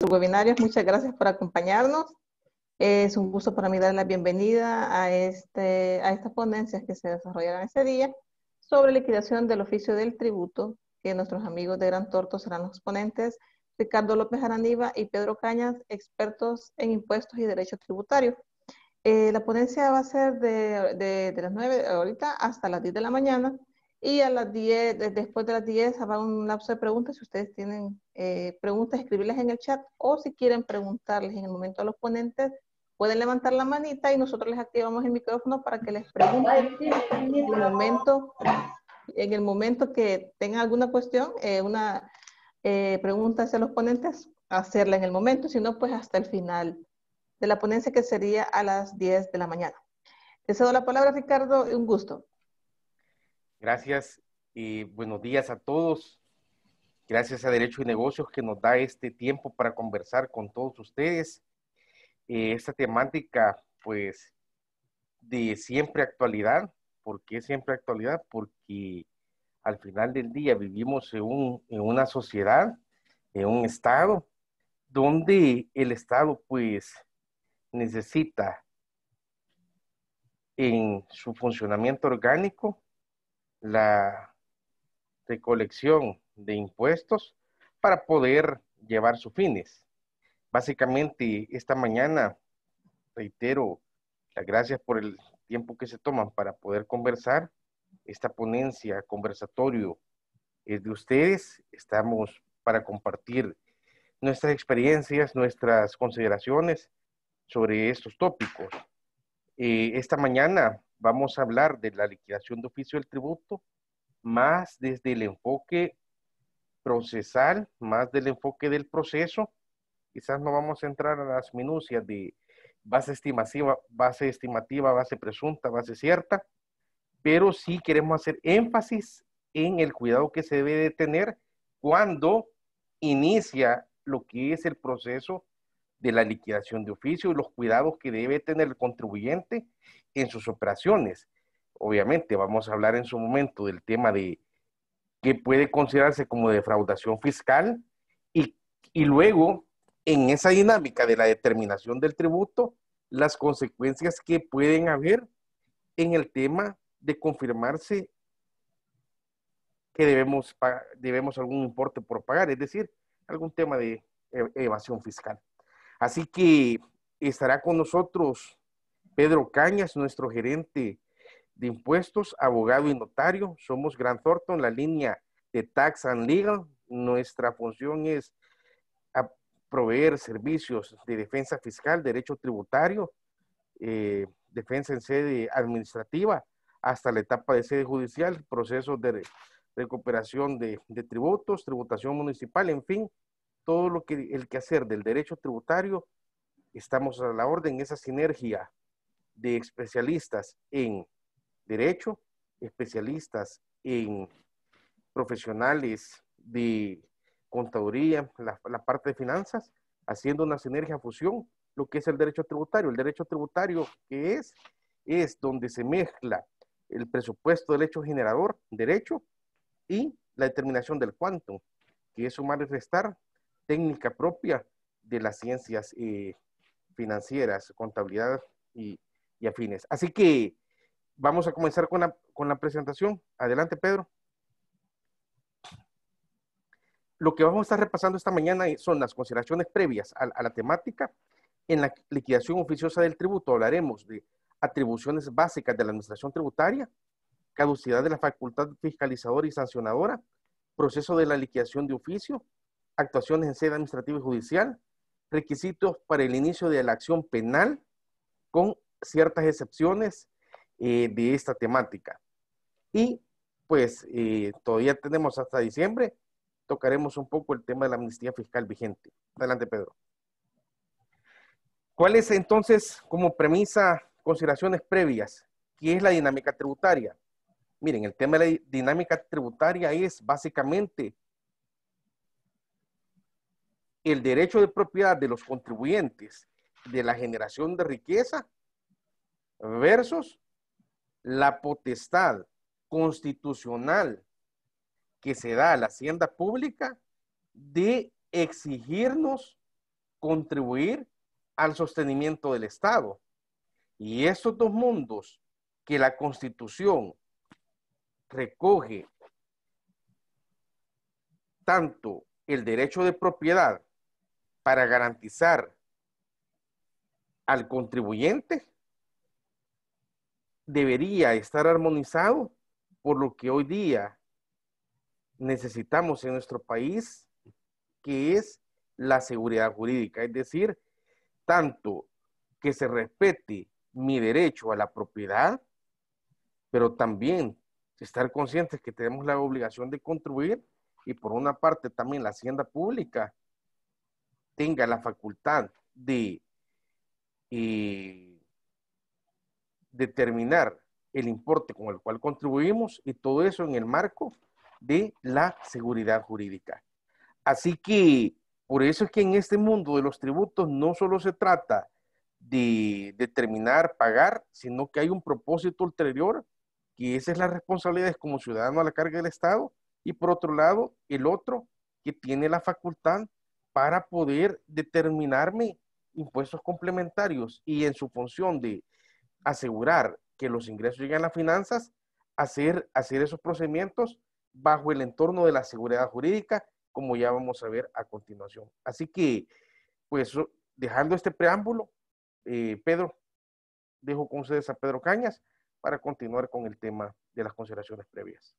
nuestros webinarios. Muchas gracias por acompañarnos. Es un gusto para mí dar la bienvenida a estas ponencias que se desarrollarán ese día sobre liquidación del oficio del tributo, que nuestros amigos de Gran Torto serán los ponentes, Ricardo López Araniva y Pedro Cañas, expertos en impuestos y derecho tributario. La ponencia va a ser de las 9 ahorita hasta las 10 de la mañana. Y a las 10, después de las 10, habrá un lapso de preguntas. Si ustedes tienen preguntas, escribirlas en el chat, o si quieren preguntarles en el momento a los ponentes, pueden levantar la manita y nosotros les activamos el micrófono para que les pregunten en el momento que tengan alguna cuestión, una pregunta hacia los ponentes, hacerla en el momento, si no, pues hasta el final de la ponencia, que sería a las 10 de la mañana. Te cedo la palabra, Ricardo, un gusto. Gracias y buenos días a todos. Gracias a Derecho y Negocios que nos da este tiempo para conversar con todos ustedes. Esta temática, pues, de siempre actualidad. ¿Por qué siempre actualidad? Porque al final del día vivimos en una sociedad, en un estado, donde el estado, pues, necesita en su funcionamiento orgánico la recolección de impuestos para poder llevar sus fines. Básicamente, esta mañana, reitero, las gracias por el tiempo que se toman para poder conversar. Esta ponencia, conversatorio, es de ustedes. Estamos para compartir nuestras experiencias, nuestras consideraciones sobre estos tópicos. Esta mañana vamos a hablar de la liquidación de oficio del tributo, más desde el enfoque procesal, más del enfoque del proceso. Quizás no vamos a entrar a las minucias de base estimativa, base presunta, base cierta, pero sí queremos hacer énfasis en el cuidado que se debe de tener cuando inicia lo que es el proceso de la liquidación de oficio y los cuidados que debe tener el contribuyente en sus operaciones. Obviamente vamos a hablar en su momento del tema de qué puede considerarse como defraudación fiscal y, y luego en esa dinámica de la determinación del tributo, las consecuencias que pueden haber en el tema de confirmarse que debemos algún importe por pagar, es decir, algún tema de evasión fiscal. Así que estará con nosotros Pedro Cañas, nuestro gerente de impuestos, abogado y notario. Somos Grant Thornton, la línea de Tax and Legal. Nuestra función es proveer servicios de defensa fiscal, derecho tributario, defensa en sede administrativa, hasta la etapa de sede judicial, procesos de recuperación de tributos, tributación municipal, en fin, todo lo que el quehacer del derecho tributario, estamos a la orden. Esa sinergia de especialistas en derecho, especialistas en profesionales de contaduría, la parte de finanzas, haciendo una sinergia, fusión, lo que es el derecho tributario. El derecho tributario, ¿qué es donde se mezcla el presupuesto del hecho generador, derecho, y la determinación del quantum, que es sumar y restar, técnica propia de las ciencias financieras, contabilidad y afines. Así que vamos a comenzar con la presentación. Adelante, Pedro. Lo que vamos a estar repasando esta mañana son las consideraciones previas a la temática. En la liquidación oficiosa del tributo hablaremos de atribuciones básicas de la administración tributaria, caducidad de la facultad fiscalizadora y sancionadora, proceso de la liquidación de oficio, actuaciones en sede administrativa y judicial, requisitos para el inicio de la acción penal, con ciertas excepciones de esta temática. Y pues todavía tenemos hasta diciembre. Tocaremos un poco el tema de la amnistía fiscal vigente. Adelante, Pedro. ¿Cuál es entonces, como premisa, consideraciones previas? ¿Qué es la dinámica tributaria? Miren, el tema de la dinámica tributaria es básicamente el derecho de propiedad de los contribuyentes de la generación de riqueza versus la potestad constitucional que se da a la hacienda pública de exigirnos contribuir al sostenimiento del Estado. Y esos dos mundos que la Constitución recoge, tanto el derecho de propiedad para garantizar al contribuyente, debería estar armonizado, por lo que hoy día necesitamos en nuestro país, que es la seguridad jurídica, es decir, tanto que se respete mi derecho a la propiedad, pero también estar conscientes que tenemos la obligación de contribuir, y por una parte también la hacienda pública tenga la facultad de determinar el importe con el cual contribuimos, y todo eso en el marco de la seguridad jurídica. Así que por eso es que en este mundo de los tributos no solo se trata de determinar, pagar, sino que hay un propósito ulterior, que esa es la responsabilidad como ciudadano a la carga del Estado, y por otro lado, el otro que tiene la facultad para poder determinarme impuestos complementarios, y en su función de asegurar que los ingresos lleguen a las finanzas, hacer esos procedimientos bajo el entorno de la seguridad jurídica, como ya vamos a ver a continuación. Así que, pues, dejando este preámbulo, Pedro, dejo con ustedes a Pedro Cañas para continuar con el tema de las consideraciones previas.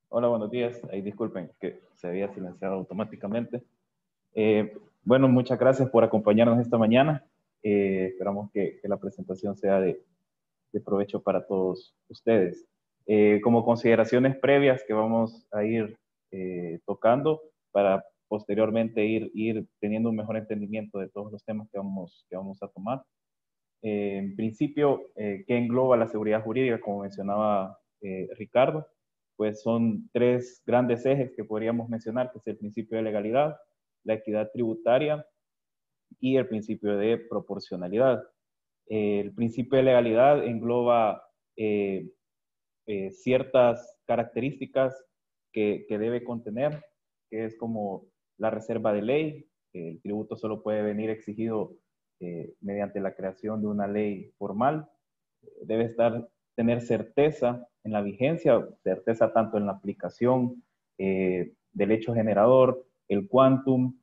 Hola, buenos días. Ahí disculpen que se había silenciado automáticamente. Bueno, muchas gracias por acompañarnos esta mañana. Esperamos que la presentación sea de provecho para todos ustedes. Como consideraciones previas que vamos a ir tocando para posteriormente ir teniendo un mejor entendimiento de todos los temas que vamos a tomar. En principio, ¿qué engloba la seguridad jurídica? Como mencionaba Ricardo, pues son tres grandes ejes que podríamos mencionar, que es el principio de legalidad, la equidad tributaria y el principio de proporcionalidad. El principio de legalidad engloba ciertas características que debe contener, que es como la reserva de ley. El tributo solo puede venir exigido mediante la creación de una ley formal. Debe tener certeza en la vigencia, certeza tanto en la aplicación del hecho generador, el quantum,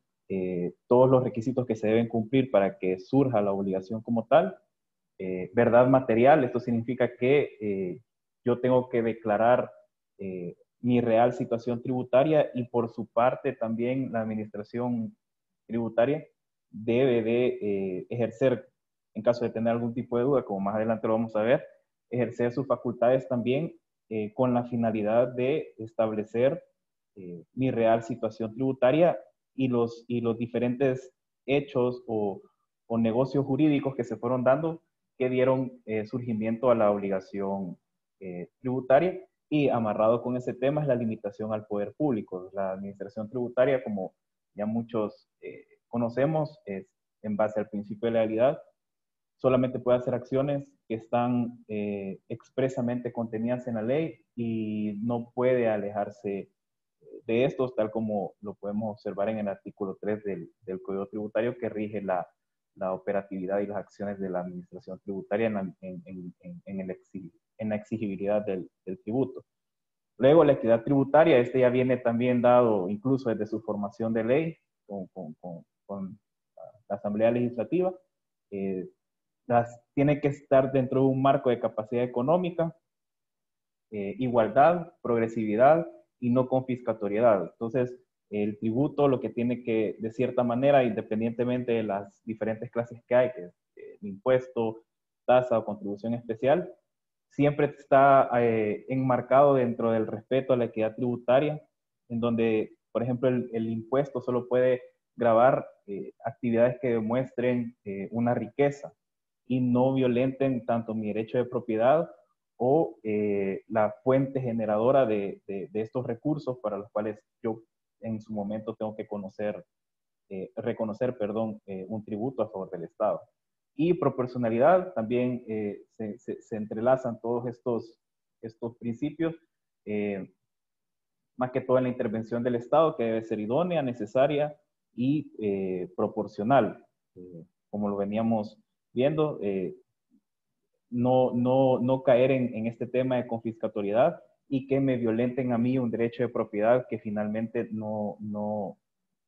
todos los requisitos que se deben cumplir para que surja la obligación como tal. Verdad material, esto significa que yo tengo que declarar mi real situación tributaria, y por su parte también la administración tributaria debe de ejercer, en caso de tener algún tipo de duda, como más adelante lo vamos a ver, ejercer sus facultades también con la finalidad de establecer mi real situación tributaria y los diferentes hechos o negocios jurídicos que se fueron dando, que dieron surgimiento a la obligación tributaria. Y amarrado con ese tema es la limitación al poder público. La administración tributaria, como ya muchos conocemos, es en base al principio de legalidad, solamente puede hacer acciones que están expresamente contenidas en la ley, y no puede alejarse de estos, tal como lo podemos observar en el artículo 3 del Código Tributario, que rige la operatividad y las acciones de la administración tributaria en la exigibilidad del tributo. Luego, la equidad tributaria, este ya viene también dado incluso desde su formación de ley con la Asamblea Legislativa. Tiene que estar dentro de un marco de capacidad económica, igualdad, progresividad y no confiscatoriedad. Entonces, el tributo lo que tiene que, de cierta manera, independientemente de las diferentes clases que hay, que es impuesto, tasa o contribución especial, siempre está enmarcado dentro del respeto a la equidad tributaria, en donde, por ejemplo, el impuesto solo puede gravar actividades que demuestren una riqueza y no violenten tanto mi derecho de propiedad o la fuente generadora de estos recursos para los cuales yo en su momento tengo que reconocer, un tributo a favor del Estado. Y proporcionalidad, también se entrelazan todos estos principios, más que todo en la intervención del Estado, que debe ser idónea, necesaria y proporcional. Como lo veníamos viendo, no caer en este tema de confiscatoriedad y que me violenten a mí un derecho de propiedad que finalmente no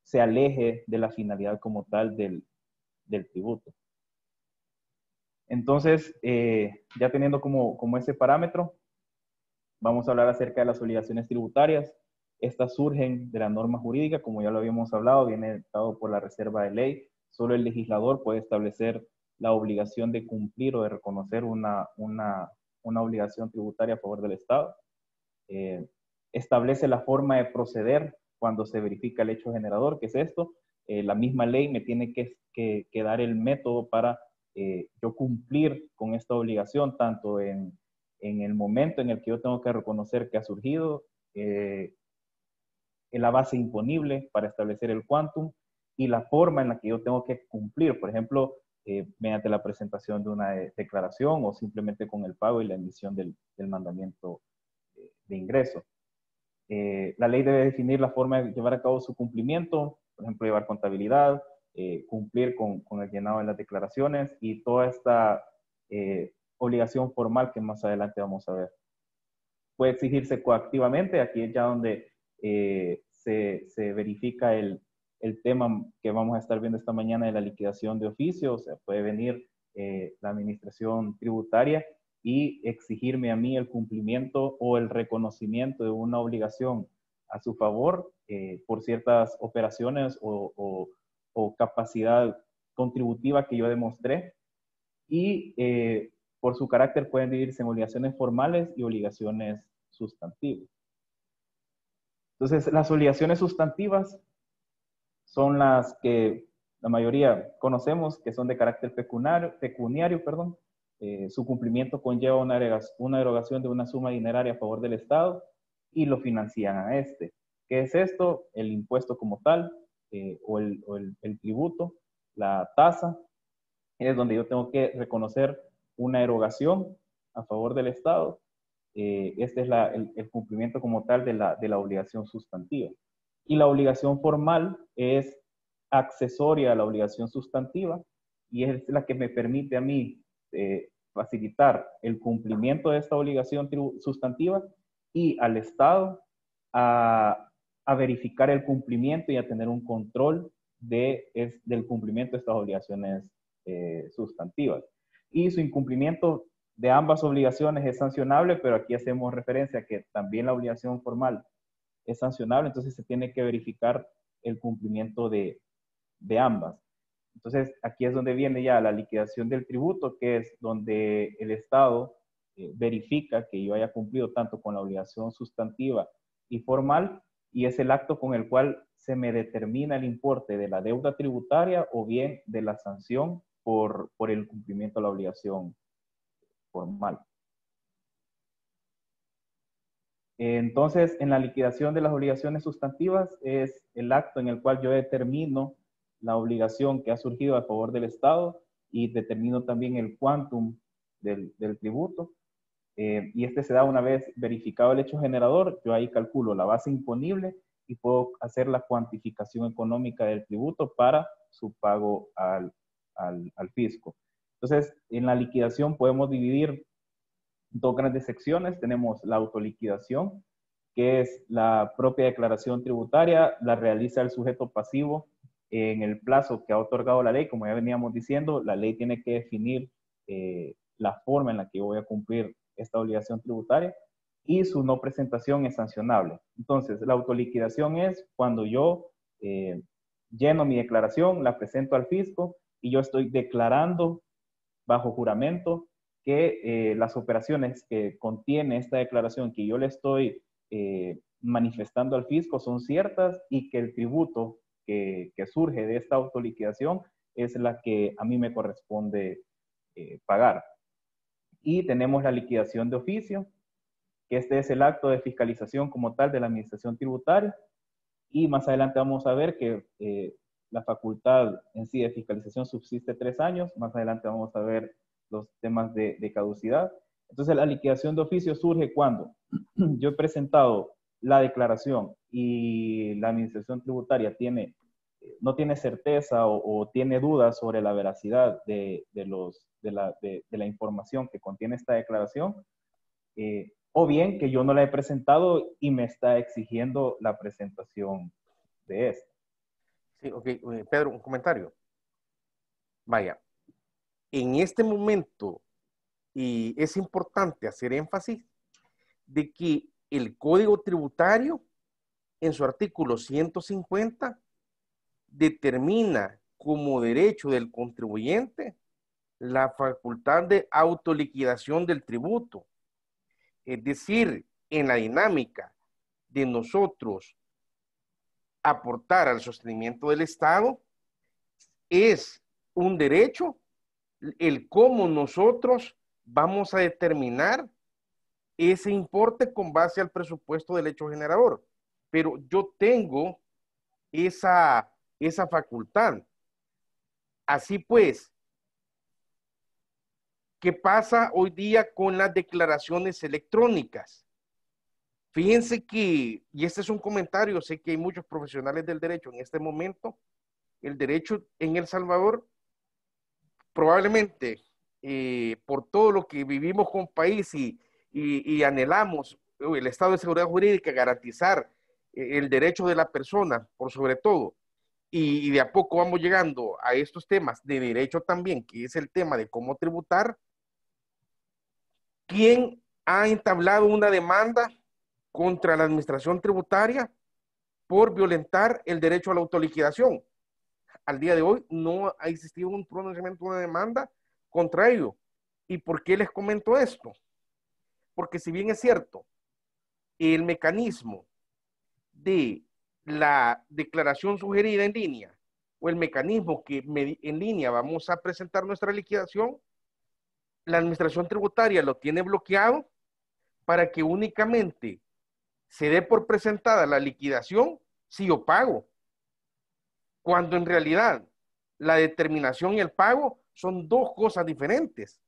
se aleje de la finalidad como tal del tributo. Entonces, ya teniendo como ese parámetro, vamos a hablar acerca de las obligaciones tributarias. Estas surgen de la norma jurídica, como ya lo habíamos hablado, viene dado por la reserva de ley. Solo el legislador puede establecer la obligación de cumplir o de reconocer una obligación tributaria a favor del Estado. Establece la forma de proceder cuando se verifica el hecho generador, que es esto. La misma ley me tiene que dar el método para yo cumplir con esta obligación, tanto en el momento en el que yo tengo que reconocer que ha surgido, en la base imponible para establecer el quantum y la forma en la que yo tengo que cumplir, por ejemplo, mediante la presentación de una declaración o simplemente con el pago y la emisión del mandamiento de ingreso. La ley debe definir la forma de llevar a cabo su cumplimiento, por ejemplo, llevar contabilidad, cumplir con el llenado de las declaraciones y toda esta obligación formal que más adelante vamos a ver. Puede exigirse coactivamente, aquí es ya donde se verifica el tema que vamos a estar viendo esta mañana de la liquidación de oficio. O sea, puede venir la administración tributaria y exigirme a mí el cumplimiento o el reconocimiento de una obligación a su favor por ciertas operaciones o capacidad contributiva que yo demostré. Y por su carácter pueden dividirse en obligaciones formales y obligaciones sustantivas. Entonces, las obligaciones sustantivas son las que la mayoría conocemos, que son de carácter pecuniario. Su cumplimiento conlleva una erogación de una suma dineraria a favor del Estado y lo financian a este. ¿Qué es esto? El impuesto como tal, o el tributo, la tasa, es donde yo tengo que reconocer una erogación a favor del Estado. Este es el cumplimiento como tal de la obligación sustantiva. Y la obligación formal es accesoria a la obligación sustantiva y es la que me permite a mí facilitar el cumplimiento de esta obligación sustantiva y al Estado a verificar el cumplimiento y a tener un control del cumplimiento de estas obligaciones sustantivas. Y su incumplimiento de ambas obligaciones es sancionable, pero aquí hacemos referencia a que también la obligación formal es sancionable, entonces se tiene que verificar el cumplimiento de ambas. Entonces, aquí es donde viene ya la liquidación del tributo, que es donde el Estado verifica que yo haya cumplido tanto con la obligación sustantiva y formal, y es el acto con el cual se me determina el importe de la deuda tributaria o bien de la sanción por el cumplimiento de la obligación formal. Entonces, en la liquidación de las obligaciones sustantivas es el acto en el cual yo determino la obligación que ha surgido a favor del Estado y determino también el quantum del tributo. Y este se da una vez verificado el hecho generador. Yo ahí calculo la base imponible y puedo hacer la cuantificación económica del tributo para su pago al fisco. Entonces, en la liquidación podemos dividir dos grandes secciones. Tenemos la autoliquidación, que es la propia declaración tributaria, la realiza el sujeto pasivo en el plazo que ha otorgado la ley. Como ya veníamos diciendo, la ley tiene que definir la forma en la que yo voy a cumplir esta obligación tributaria y su no presentación es sancionable. Entonces, la autoliquidación es cuando yo lleno mi declaración, la presento al fisco y yo estoy declarando bajo juramento que las operaciones que contiene esta declaración que yo le estoy manifestando al fisco son ciertas y que el tributo que surge de esta autoliquidación es la que a mí me corresponde pagar. Y tenemos la liquidación de oficio, que este es el acto de fiscalización como tal de la administración tributaria. Y más adelante vamos a ver que la facultad en sí de fiscalización subsiste 3 años. Más adelante vamos a ver los temas de caducidad. Entonces, la liquidación de oficio surge cuando yo he presentado la declaración y la administración tributaria no tiene certeza o tiene dudas sobre la veracidad de la información que contiene esta declaración, o bien que yo no la he presentado y me está exigiendo la presentación de esta. Sí, ok. Pedro, un comentario. Vaya, en este momento, y es importante hacer énfasis de que el Código Tributario, en su artículo 150, determina como derecho del contribuyente la facultad de autoliquidación del tributo. Es decir, en la dinámica de nosotros aportar al sostenimiento del Estado, es un derecho el cómo nosotros vamos a determinar ese importe con base al presupuesto del hecho generador. Pero yo tengo esa facultad. Así pues, ¿qué pasa hoy día con las declaraciones electrónicas? Fíjense que, y este es un comentario, sé que hay muchos profesionales del derecho en este momento, el derecho en El Salvador, probablemente por todo lo que vivimos como país y anhelamos el estado de seguridad jurídica, garantizar el derecho de la persona, por sobre todo, y de a poco vamos llegando a estos temas de derecho también, que es el tema de cómo tributar. ¿Quién ha entablado una demanda contra la administración tributaria por violentar el derecho a la autoliquidación? Al día de hoy no ha existido un pronunciamiento, una demanda contra ello. ¿Y por qué les comento esto? Porque si bien es cierto, el mecanismo de la declaración sugerida en línea o el mecanismo que en línea vamos a presentar nuestra liquidación, la administración tributaria lo tiene bloqueado para que únicamente se dé por presentada la liquidación si yo pago, cuando en realidad la determinación y el pago son dos cosas diferentes.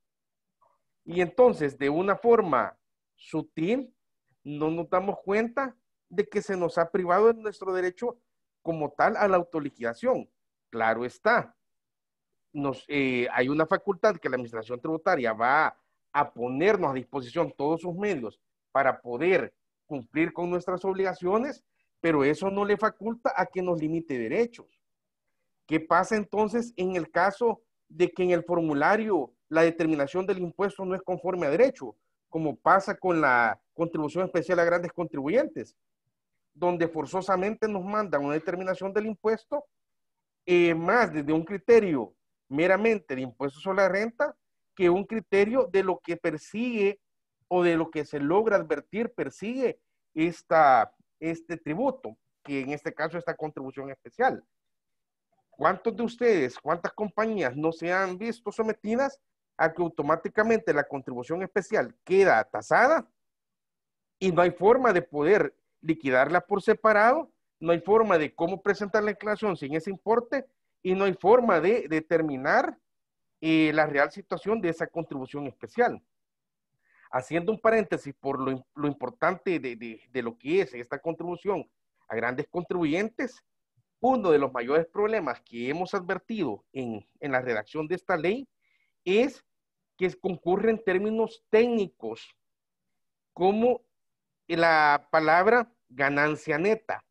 Y entonces, de una forma sutil, no nos damos cuenta de que se nos ha privado de nuestro derecho como tal a la autoliquidación. Claro está, hay una facultad que la administración tributaria va a ponernos a disposición todos sus medios para poder cumplir con nuestras obligaciones, pero eso no le faculta a que nos limite derechos. ¿Qué pasa entonces en el caso de que en el formulario la determinación del impuesto no es conforme a derecho, como pasa con la contribución especial a grandes contribuyentes, donde forzosamente nos mandan una determinación del impuesto más desde un criterio meramente de impuestos sobre la renta que un criterio de lo que persigue o de lo que se logra advertir persigue este tributo, que en este caso esta contribución especial. ¿Cuántos de ustedes, cuántas compañías no se han visto sometidas a que automáticamente la contribución especial queda tasada y no hay forma de poder liquidarla por separado, no hay forma de cómo presentar la declaración sin ese importe y no hay forma de determinar la real situación de esa contribución especial? Haciendo un paréntesis por lo importante de lo que es esta contribución a grandes contribuyentes, uno de los mayores problemas que hemos advertido en la redacción de esta ley es que concurren términos técnicos como la palabra ganancia neta.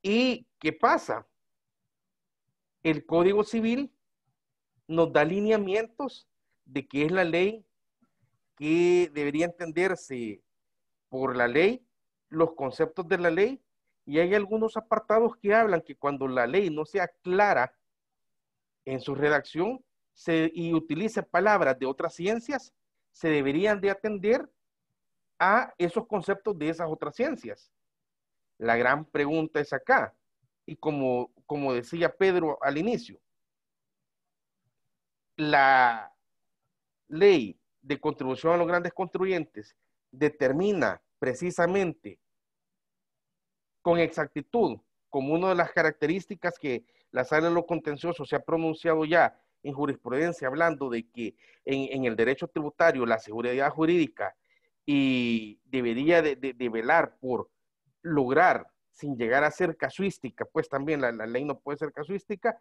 ¿Y qué pasa? El Código Civil nos da lineamientos de qué es la ley, que debería entenderse por la ley, los conceptos de la ley, y hay algunos apartados que hablan que cuando la ley no sea clara en su redacción y utilice palabras de otras ciencias, se deberían de atender a esos conceptos de esas otras ciencias. La gran pregunta es acá, y como decía Pedro al inicio, la ley de contribución a los grandes contribuyentes determina precisamente con exactitud como una de las características que la sala de lo contencioso se ha pronunciado ya en jurisprudencia, hablando de que en el derecho tributario la seguridad jurídica y debería de velar por lograr, sin llegar a ser casuística, pues también la ley no puede ser casuística,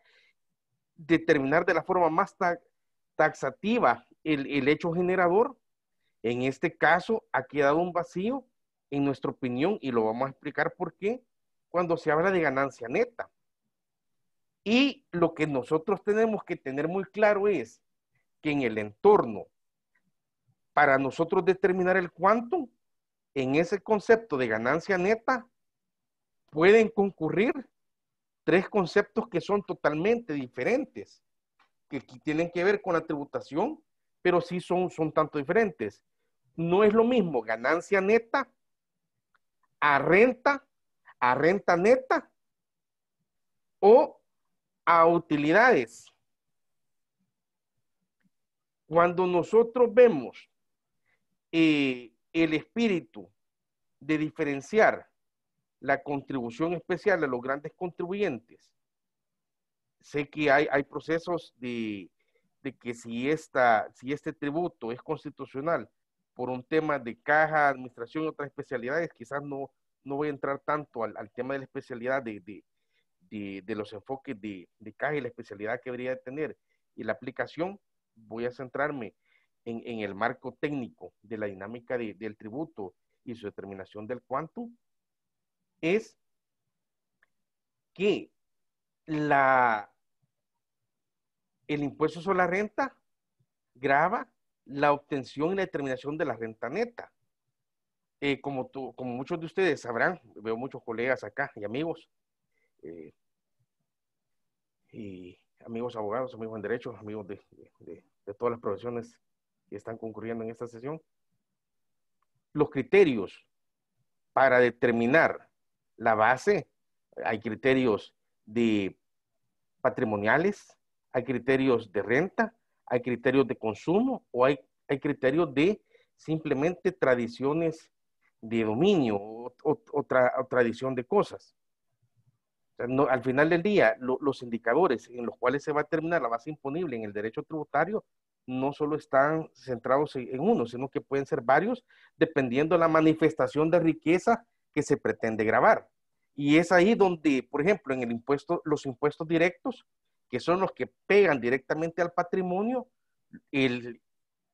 determinar de la forma más taxativa el hecho generador. En este caso ha quedado un vacío, en nuestra opinión, y lo vamos a explicar por qué, cuando se habla de ganancia neta. Y lo que nosotros tenemos que tener muy claro es que en el entorno, para nosotros determinar el quantum, en ese concepto de ganancia neta, pueden concurrir tres conceptos que son totalmente diferentes, que tienen que ver con la tributación, pero sí son tanto diferentes. No es lo mismo ganancia neta a renta neta o a utilidades. Cuando nosotros vemos el espíritu de diferenciar la contribución especial a los grandes contribuyentes, sé que hay procesos de que si este tributo es constitucional por un tema de caja, administración y otras especialidades, quizás no voy a entrar tanto al tema de la especialidad de los enfoques de caja y la especialidad que debería de tener y la aplicación. Voy a centrarme en el marco técnico de la dinámica del tributo y su determinación del quantum. Es que el impuesto sobre la renta grava la obtención y la determinación de la renta neta. Como muchos de ustedes sabrán, veo muchos colegas acá y amigos, y amigos abogados, amigos en derecho, amigos de todas las profesiones que están concurriendo en esta sesión. Los criterios para determinar la base, hay criterios de patrimoniales, hay criterios de renta, hay criterios de consumo o hay criterios de simplemente tradiciones de dominio o tradición de cosas. O sea, no, al final del día, los indicadores en los cuales se va a determinar la base imponible en el derecho tributario no solo están centrados en uno, sino que pueden ser varios dependiendo de la manifestación de riqueza que se pretende gravar. Y es ahí donde, por ejemplo, en el impuesto, los impuestos directos, que son los que pegan directamente al patrimonio, el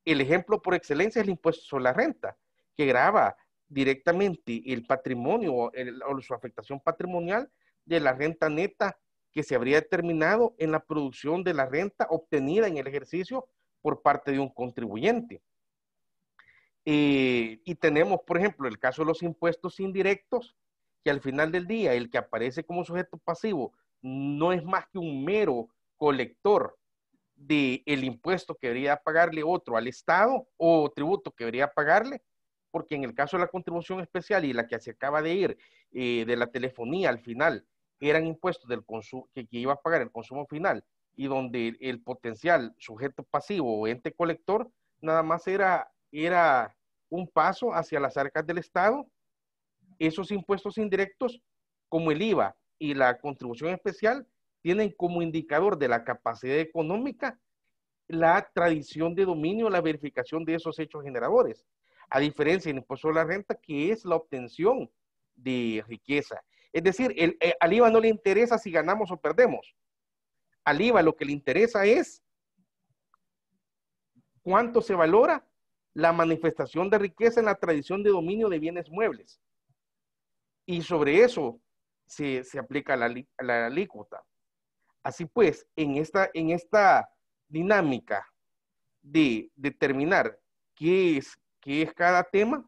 ejemplo por excelencia es el impuesto sobre la renta, que grava directamente el patrimonio o su afectación patrimonial de la renta neta que se habría determinado en la producción de la renta obtenida en el ejercicio por parte de un contribuyente. Y tenemos, por ejemplo, el caso de los impuestos indirectos, que al final del día el que aparece como sujeto pasivo no es más que un mero colector del impuesto que debería pagarle otro al Estado o tributo que debería pagarle, porque en el caso de la contribución especial y la que se acaba de ir de la telefonía al final, eran impuestos del consumo que iba a pagar el consumo final y donde el potencial sujeto pasivo o ente colector nada más era un paso hacia las arcas del Estado. Esos impuestos indirectos, como el IVA y la contribución especial, tienen como indicador de la capacidad económica la tradición de dominio, la verificación de esos hechos generadores, a diferencia del impuesto sobre la renta, que es la obtención de riqueza. Es decir, al IVA no le interesa si ganamos o perdemos. Al IVA lo que le interesa es cuánto se valora la manifestación de riqueza en la tradición de dominio de bienes muebles. Y sobre eso se aplica la alícuota. Así pues, en esta dinámica de determinar qué es cada tema,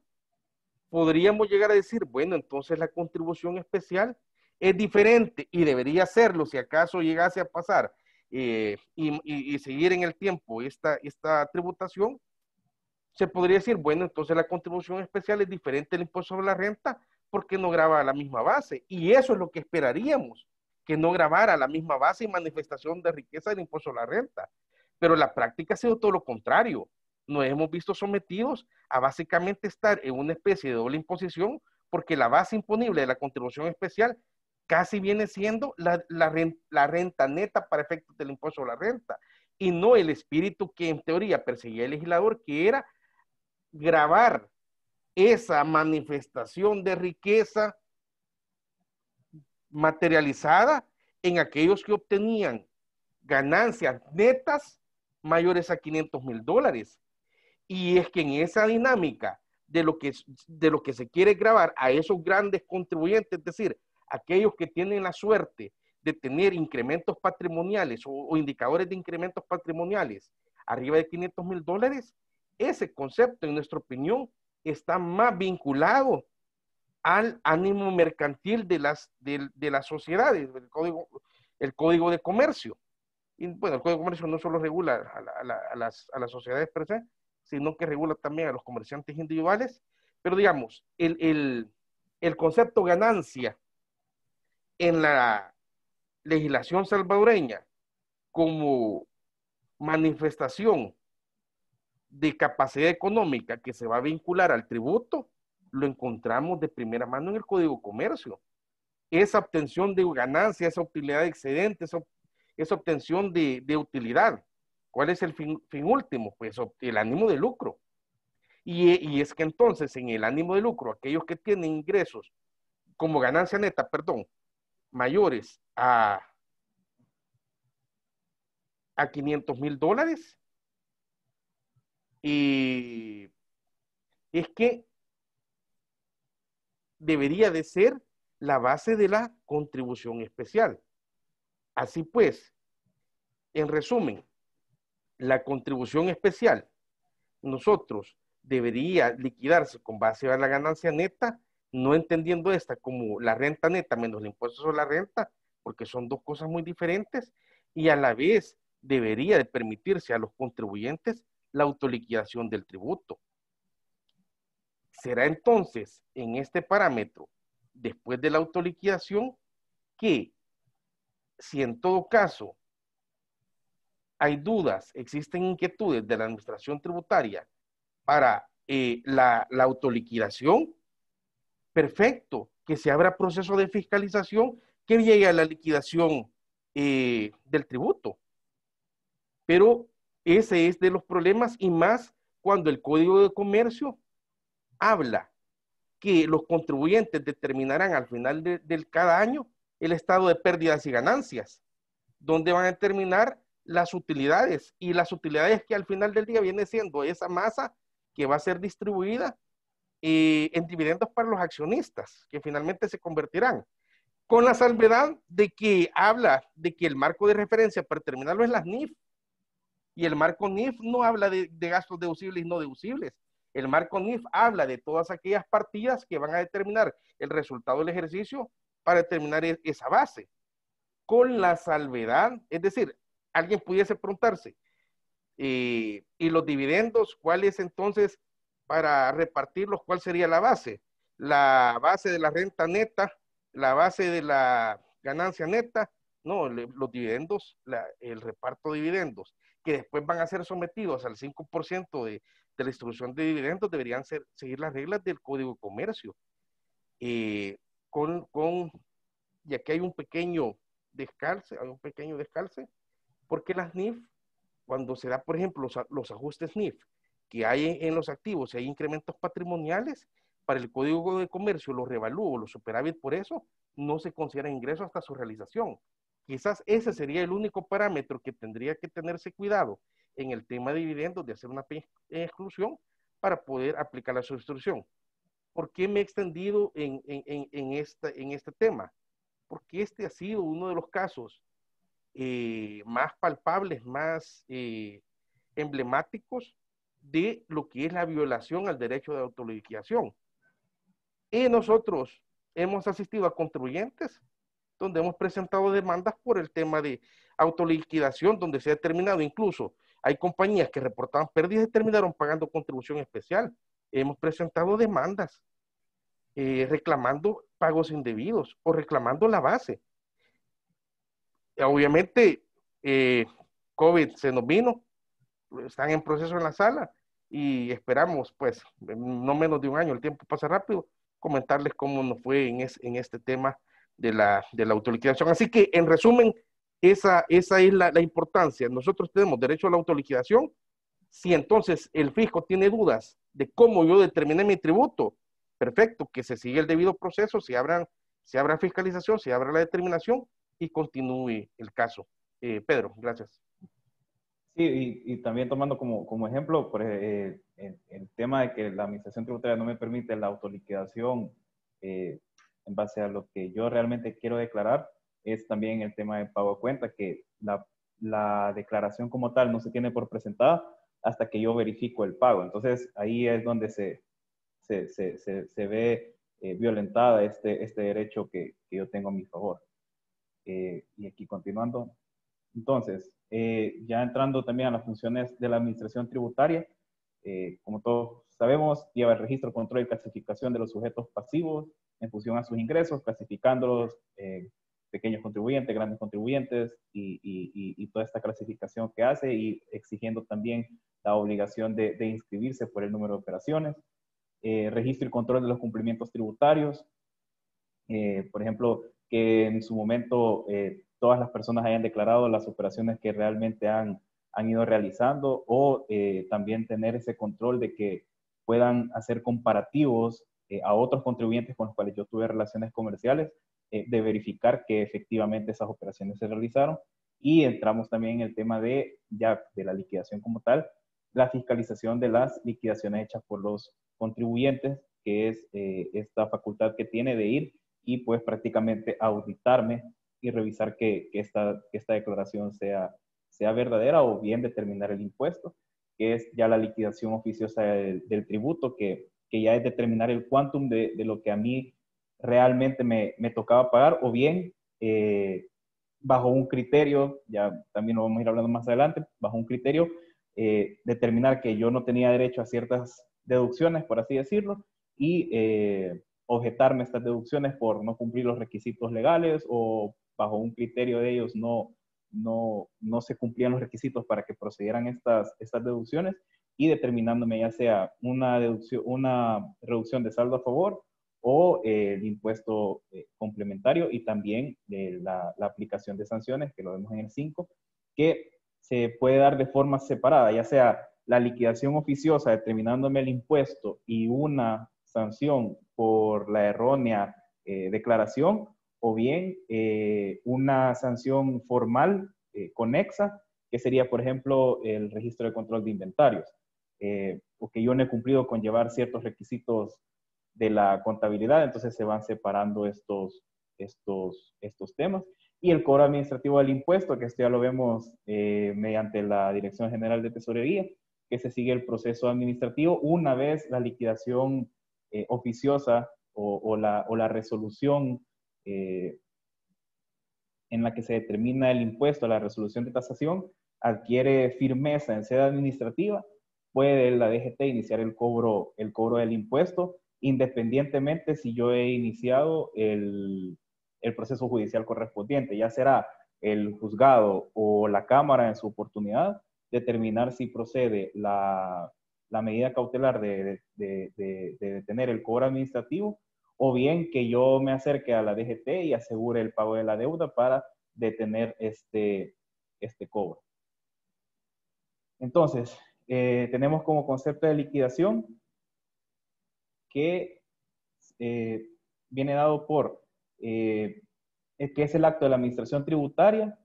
podríamos llegar a decir, bueno, entonces la contribución especial es diferente y debería serlo si acaso llegase a pasar y seguir en el tiempo esta tributación. Se podría decir, bueno, entonces la contribución especial es diferente del impuesto sobre la renta porque no grava la misma base. Y eso es lo que esperaríamos, que no gravara la misma base y manifestación de riqueza del impuesto sobre la renta. Pero la práctica ha sido todo lo contrario. nos hemos visto sometidos a básicamente estar en una especie de doble imposición, porque la base imponible de la contribución especial casi viene siendo la renta neta para efectos del impuesto a la renta, y no el espíritu que en teoría perseguía el legislador, que era gravar esa manifestación de riqueza materializada en aquellos que obtenían ganancias netas mayores a $500,000. Y es que en esa dinámica de lo que se quiere grabar a esos grandes contribuyentes, es decir, aquellos que tienen la suerte de tener incrementos patrimoniales o indicadores de incrementos patrimoniales arriba de $500,000, ese concepto, en nuestra opinión, está más vinculado al ánimo mercantil de las sociedades, el código de comercio. Y bueno, el código de comercio no solo regula a las sociedades per se, sino que regula también a los comerciantes individuales. Pero digamos, el concepto ganancia en la legislación salvadoreña como manifestación de capacidad económica que se va a vincular al tributo, lo encontramos de primera mano en el Código de Comercio. Esa obtención de ganancia, esa utilidad excedente, esa obtención de utilidad. ¿Cuál es el fin último? Pues el ánimo de lucro. Y es que entonces en el ánimo de lucro, aquellos que tienen ingresos como ganancia neta, perdón, mayores a $500,000, y es que debería de ser la base de la contribución especial. Así pues, en resumen, la contribución especial, nosotros debería liquidarse con base a la ganancia neta, no entendiendo esta como la renta neta menos el impuesto sobre la renta, porque son dos cosas muy diferentes, y a la vez debería de permitirse a los contribuyentes la autoliquidación del tributo. Será entonces en este parámetro, después de la autoliquidación, que si en todo caso hay dudas, existen inquietudes de la administración tributaria para la autoliquidación, perfecto, que se abra proceso de fiscalización que llegue a la liquidación del tributo. Pero ese es de los problemas, y más cuando el Código de Comercio habla que los contribuyentes determinarán al final del cada año el estado de pérdidas y ganancias, donde van a determinar las utilidades, y las utilidades que al final del día viene siendo esa masa que va a ser distribuida en dividendos para los accionistas, que finalmente se convertirán, con la salvedad de que habla de que el marco de referencia para determinarlo es las NIF, y el marco NIF no habla de gastos deducibles y no deducibles. El marco NIF habla de todas aquellas partidas que van a determinar el resultado del ejercicio para determinar esa base. Con la salvedad, es decir, alguien pudiese preguntarse, y los dividendos, ¿cuál es entonces para repartirlos? ¿Cuál sería la base? La base de la renta neta, la base de la ganancia neta. No, los dividendos, el reparto de dividendos, que después van a ser sometidos al 5% de la distribución de dividendos, deberían seguir las reglas del Código de Comercio. Y aquí hay un pequeño descalce, porque las NIF, cuando se da, por ejemplo, los ajustes NIF que hay en los activos, si hay incrementos patrimoniales, para el Código de Comercio los revalúos, los superávit, por eso no se considera ingreso hasta su realización. Quizás ese sería el único parámetro que tendría que tenerse cuidado en el tema de dividendos, de hacer una exclusión para poder aplicar la sustitución. ¿Por qué me he extendido en este tema? Porque este ha sido uno de los casos más palpables, más emblemáticos de lo que es la violación al derecho de autoliquidación. Y nosotros hemos asistido a contribuyentes donde hemos presentado demandas por el tema de autoliquidación, donde se ha determinado, incluso hay compañías que reportaban pérdidas y terminaron pagando contribución especial. Hemos presentado demandas reclamando pagos indebidos o reclamando la base. Obviamente, COVID se nos vino, están en proceso en la sala, y esperamos, pues, no menos de un año, el tiempo pasa rápido, comentarles cómo nos fue en este tema de la autoliquidación. Así que, en resumen, esa es la importancia. Nosotros tenemos derecho a la autoliquidación. Si entonces el fisco tiene dudas de cómo yo determiné mi tributo, perfecto, que se siga el debido proceso, se abra fiscalización, se abra la determinación y continúe el caso. Pedro, gracias. Sí, y también tomando como ejemplo el tema de que la administración tributaria no me permite la autoliquidación en base a lo que yo realmente quiero declarar, es también el tema de pago a cuenta, que la declaración como tal no se tiene por presentada hasta que yo verifico el pago. Entonces, ahí es donde se ve violentada este derecho que yo tengo a mi favor. Y aquí continuando. Entonces, ya entrando también a las funciones de la administración tributaria, como todos sabemos, lleva el registro, control y clasificación de los sujetos pasivos en función a sus ingresos, clasificándolos pequeños contribuyentes, grandes contribuyentes y toda esta clasificación que hace, y exigiendo también la obligación de inscribirse por el número de operaciones. Registro y control de los cumplimientos tributarios. Por ejemplo, que en su momento todas las personas hayan declarado las operaciones que realmente han ido realizando, o también tener ese control de que puedan hacer comparativos a otros contribuyentes con los cuales yo tuve relaciones comerciales, de verificar que efectivamente esas operaciones se realizaron. Y entramos también en el tema de la liquidación como tal, la fiscalización de las liquidaciones hechas por los contribuyentes, que es esta facultad que tiene de ir y pues prácticamente auditarme y revisar que esta declaración sea verdadera, o bien determinar el impuesto, que es ya la liquidación oficiosa del tributo, que ya es determinar el quantum de lo que a mí realmente me tocaba pagar, o bien bajo un criterio, ya también lo vamos a ir hablando más adelante, bajo un criterio, determinar que yo no tenía derecho a ciertas deducciones, por así decirlo, y objetarme estas deducciones por no cumplir los requisitos legales, o bajo un criterio de ellos no se cumplían los requisitos para que procedieran estas deducciones, y determinándome ya sea una reducción de saldo a favor, o el impuesto complementario, y también la aplicación de sanciones, que lo vemos en el 5, que se puede dar de forma separada, ya sea la liquidación oficiosa determinándome el impuesto y una sanción por la errónea declaración, o bien una sanción formal conexa, que sería, por ejemplo, el registro de control de inventarios, porque yo no he cumplido con llevar ciertos requisitos de la contabilidad, entonces se van separando estos temas. Y el cobro administrativo del impuesto, que esto ya lo vemos mediante la Dirección General de Tesorería, que se sigue el proceso administrativo una vez la liquidación oficiosa o la resolución en la que se determina el impuesto, la resolución de tasación, adquiere firmeza en sede administrativa, puede la DGT iniciar el cobro del impuesto, independientemente si yo he iniciado el proceso judicial correspondiente. Ya será el juzgado o la Cámara en su oportunidad determinar si procede la medida cautelar de detener el cobro administrativo, o bien que yo me acerque a la DGT y asegure el pago de la deuda para detener este cobro. Entonces, tenemos como concepto de liquidación que viene dado por que es el acto de la administración tributaria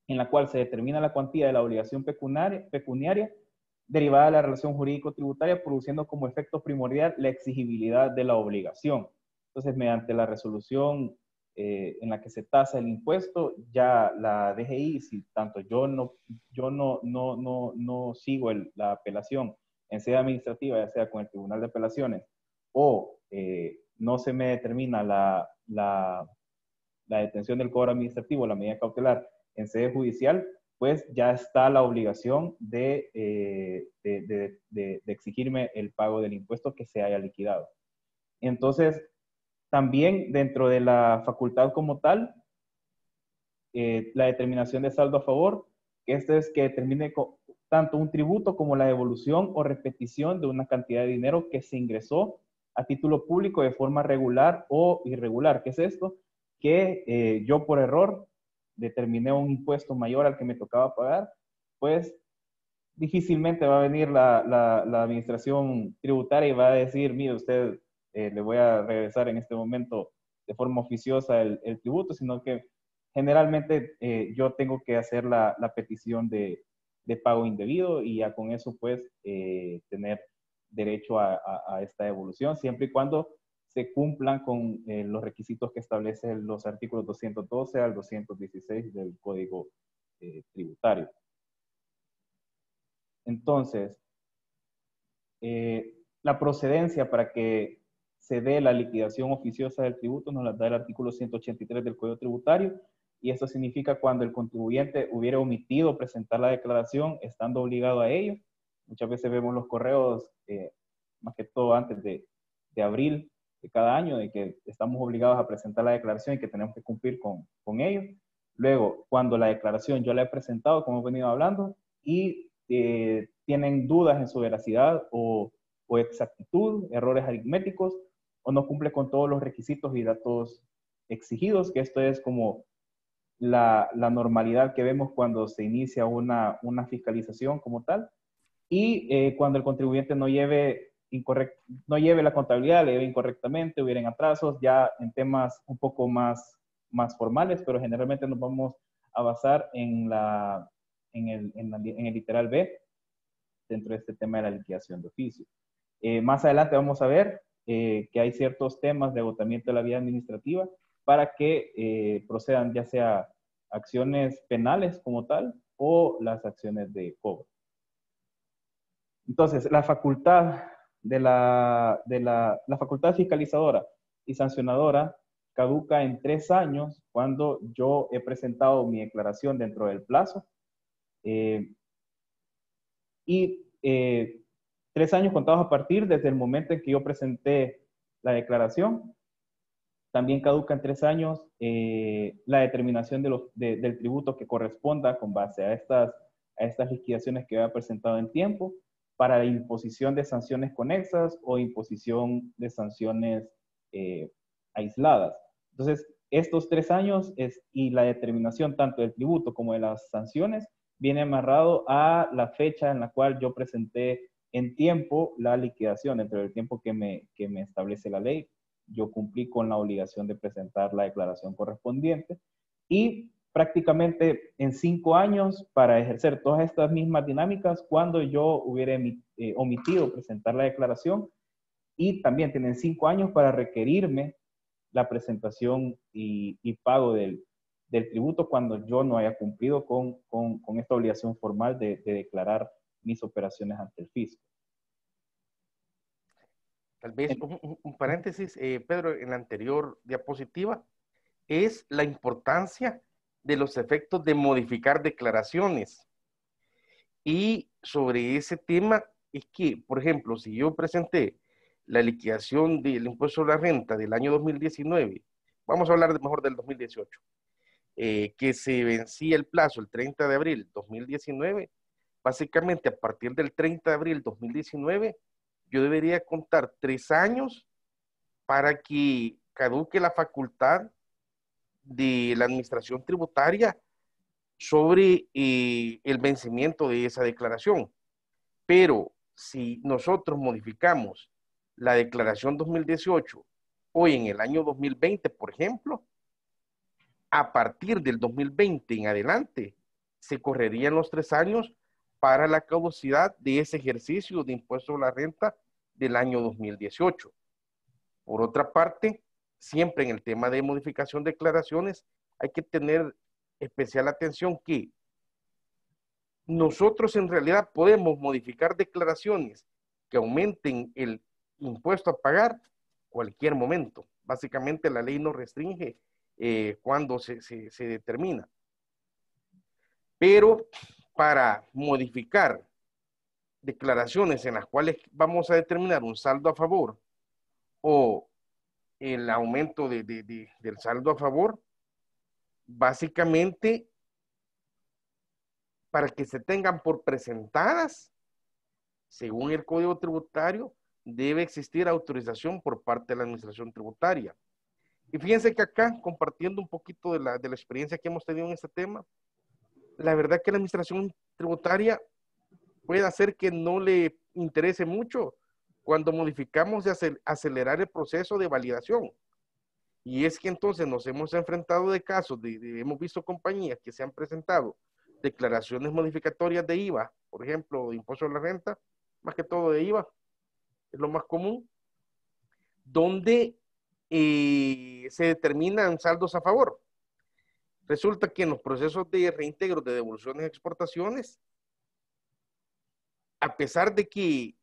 en la cual se determina la cuantía de la obligación pecuniaria derivada de la relación jurídico-tributaria, produciendo como efecto primordial la exigibilidad de la obligación. Entonces, mediante la resolución en la que se tasa el impuesto, ya la DGI, si tanto yo no sigo la apelación en sede administrativa, ya sea con el Tribunal de Apelaciones, o no se me determina la detención del cobro administrativo, la medida cautelar en sede judicial, pues ya está la obligación de exigirme el pago del impuesto que se haya liquidado. Entonces, también dentro de la facultad como tal, la determinación de saldo a favor, que esto es que determine tanto un tributo como la devolución o repetición de una cantidad de dinero que se ingresó a título público de forma regular o irregular. ¿Qué es esto? Que yo por error determiné un impuesto mayor al que me tocaba pagar, pues difícilmente va a venir la administración tributaria y va a decir, mire, usted le voy a regresar en este momento de forma oficiosa el tributo, sino que generalmente yo tengo que hacer la petición de pago indebido y ya con eso pues tener derecho a esta devolución, siempre y cuando se cumplan con los requisitos que establecen los artículos 212 al 216 del Código Tributario. Entonces, la procedencia para que se dé la liquidación oficiosa del tributo nos la da el artículo 183 del Código Tributario, y esto significa cuando el contribuyente hubiera omitido presentar la declaración estando obligado a ello. Muchas veces vemos los correos, más que todo antes de abril de cada año, de que estamos obligados a presentar la declaración y que tenemos que cumplir con ello. Luego, cuando la declaración yo la he presentado, como hemos venido hablando, y tienen dudas en su veracidad o exactitud, errores aritméticos, o no cumple con todos los requisitos y datos exigidos, que esto es como la normalidad que vemos cuando se inicia una fiscalización como tal, y cuando el contribuyente no lleve la contabilidad, le lleve incorrectamente, hubieran atrasos, ya en temas un poco más formales, pero generalmente nos vamos a basar en el literal B dentro de este tema de la liquidación de oficio. Más adelante vamos a ver que hay ciertos temas de agotamiento de la vía administrativa para que procedan ya sea acciones penales como tal o las acciones de cobro. Entonces, la facultad la facultad fiscalizadora y sancionadora caduca en 3 años cuando yo he presentado mi declaración dentro del plazo. Y 3 años contados a partir desde el momento en que yo presenté la declaración. También caduca en 3 años la determinación del tributo que corresponda con base a estas liquidaciones que había presentado en tiempo para la imposición de sanciones conexas o imposición de sanciones aisladas. Entonces, estos 3 años y la determinación tanto del tributo como de las sanciones viene amarrado a la fecha en la cual yo presenté en tiempo la liquidación, dentro del tiempo que me establece la ley. Yo cumplí con la obligación de presentar la declaración correspondiente y prácticamente en 5 años para ejercer todas estas mismas dinámicas cuando yo hubiera omitido presentar la declaración, y también tienen 5 años para requerirme la presentación y pago del tributo cuando yo no haya cumplido con esta obligación formal de declarar mis operaciones ante el fisco. Tal vez un paréntesis, Pedro, en la anterior diapositiva, es la importancia de los efectos de modificar declaraciones. Y sobre ese tema es que, por ejemplo, si yo presenté la liquidación del impuesto sobre la renta del año 2019, vamos a hablar mejor del 2018, que se vencía el plazo el 30 de abril 2019, básicamente a partir del 30 de abril 2019, yo debería contar 3 años para que caduque la facultad de la administración tributaria sobre el vencimiento de esa declaración. Pero si nosotros modificamos la declaración 2018 hoy en el año 2020, por ejemplo, a partir del 2020 en adelante, se correrían los 3 años para la caducidad de ese ejercicio de impuesto a la renta del año 2018. Por otra parte, siempre en el tema de modificación de declaraciones hay que tener especial atención que nosotros en realidad podemos modificar declaraciones que aumenten el impuesto a pagar cualquier momento. Básicamente la ley nos restringe cuando se determina. Pero para modificar declaraciones en las cuales vamos a determinar un saldo a favor o el aumento del saldo a favor, básicamente para que se tengan por presentadas, según el Código Tributario, debe existir autorización por parte de la Administración Tributaria. Y fíjense que acá, compartiendo un poquito de la experiencia que hemos tenido en este tema, la verdad que la Administración Tributaria puede hacer que no le interese mucho cuando modificamos de acelerar el proceso de validación. Y es que entonces nos hemos enfrentado de casos, hemos visto compañías que se han presentado declaraciones modificatorias de IVA, por ejemplo, de impuesto a la renta, más que todo de IVA, es lo más común, donde se determinan saldos a favor. Resulta que en los procesos de reintegro de devoluciones y exportaciones, a pesar de que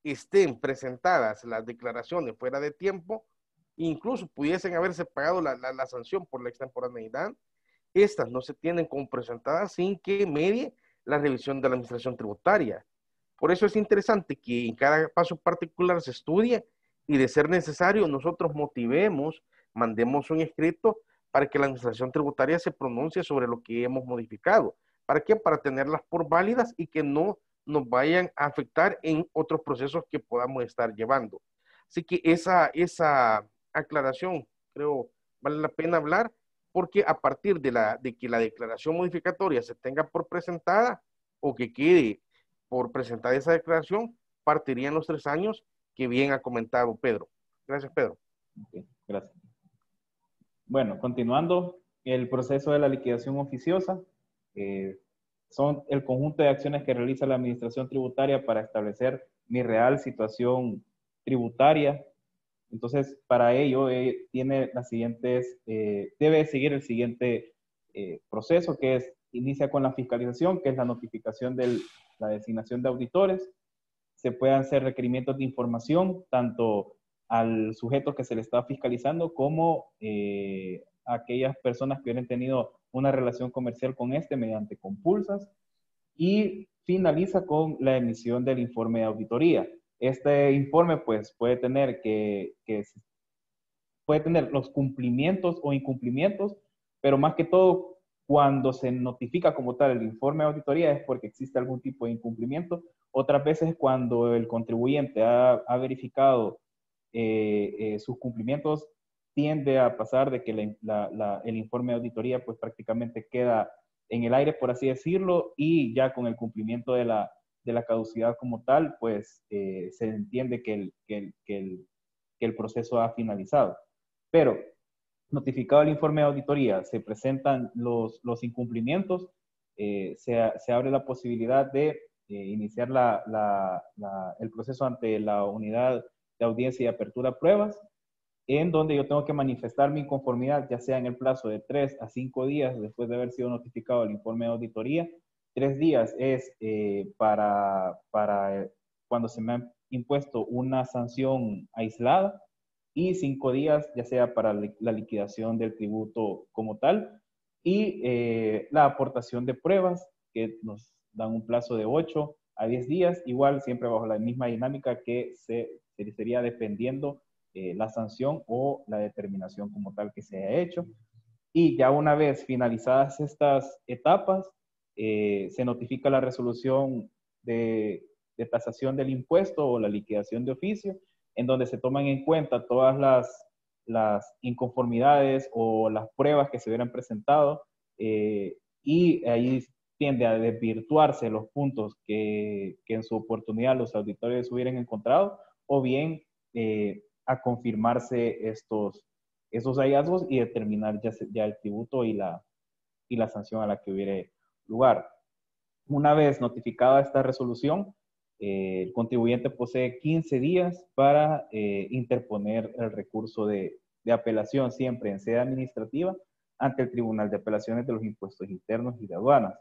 estén presentadas las declaraciones fuera de tiempo, incluso pudiesen haberse pagado la sanción por la extemporaneidad, estas no se tienen como presentadas sin que medie la revisión de la Administración Tributaria. Por eso es interesante que en cada paso particular se estudie y, de ser necesario, nosotros motivemos, mandemos un escrito para que la Administración Tributaria se pronuncie sobre lo que hemos modificado. ¿Para qué? Para tenerlas por válidas y que no nos vayan a afectar en otros procesos que podamos estar llevando. Así que esa aclaración, creo, vale la pena hablar, porque a partir de que la declaración modificatoria se tenga por presentada o que quede por presentar esa declaración, partirían los 3 años que bien ha comentado Pedro. Gracias, Pedro. Okay, gracias. Bueno, continuando, el proceso de la liquidación oficiosa son el conjunto de acciones que realiza la Administración Tributaria para establecer mi real situación tributaria. Entonces, para ello tiene las siguientes, debe seguir el siguiente proceso, que es, inicia con la fiscalización, que es la notificación de la designación de auditores. Se pueden hacer requerimientos de información, tanto al sujeto que se le está fiscalizando como a aquellas personas que hubieran tenido una relación comercial con este mediante compulsas, y finaliza con la emisión del informe de auditoría. Este informe pues puede tener puede tener los cumplimientos o incumplimientos, pero más que todo cuando se notifica como tal el informe de auditoría es porque existe algún tipo de incumplimiento. Otras veces cuando el contribuyente ha verificado sus cumplimientos, tiende a pasar de que el informe de auditoría pues prácticamente queda en el aire, por así decirlo, y ya con el cumplimiento de la caducidad como tal, pues se entiende que el proceso ha finalizado. Pero notificado el informe de auditoría, se presentan los incumplimientos, se abre la posibilidad de iniciar el proceso ante la unidad de audiencia y apertura de pruebas, en donde yo tengo que manifestar mi inconformidad, ya sea en el plazo de 3 a 5 días después de haber sido notificado el informe de auditoría. 3 días es para cuando se me ha impuesto una sanción aislada, y 5 días ya sea para la liquidación del tributo como tal, y la aportación de pruebas, que nos dan un plazo de 8 a 10 días, igual siempre bajo la misma dinámica que sería dependiendo la sanción o la determinación como tal que se haya hecho. Y ya una vez finalizadas estas etapas, se notifica la resolución de tasación del impuesto o la liquidación de oficio, en donde se toman en cuenta todas las inconformidades o las pruebas que se hubieran presentado, y ahí tiende a desvirtuarse los puntos que en su oportunidad los auditores hubieran encontrado, o bien a confirmarse esos hallazgos y determinar ya el tributo y la sanción a la que hubiere lugar. Una vez notificada esta resolución, el contribuyente posee 15 días para interponer el recurso de apelación, siempre en sede administrativa, ante el Tribunal de Apelaciones de los Impuestos Internos y de Aduanas.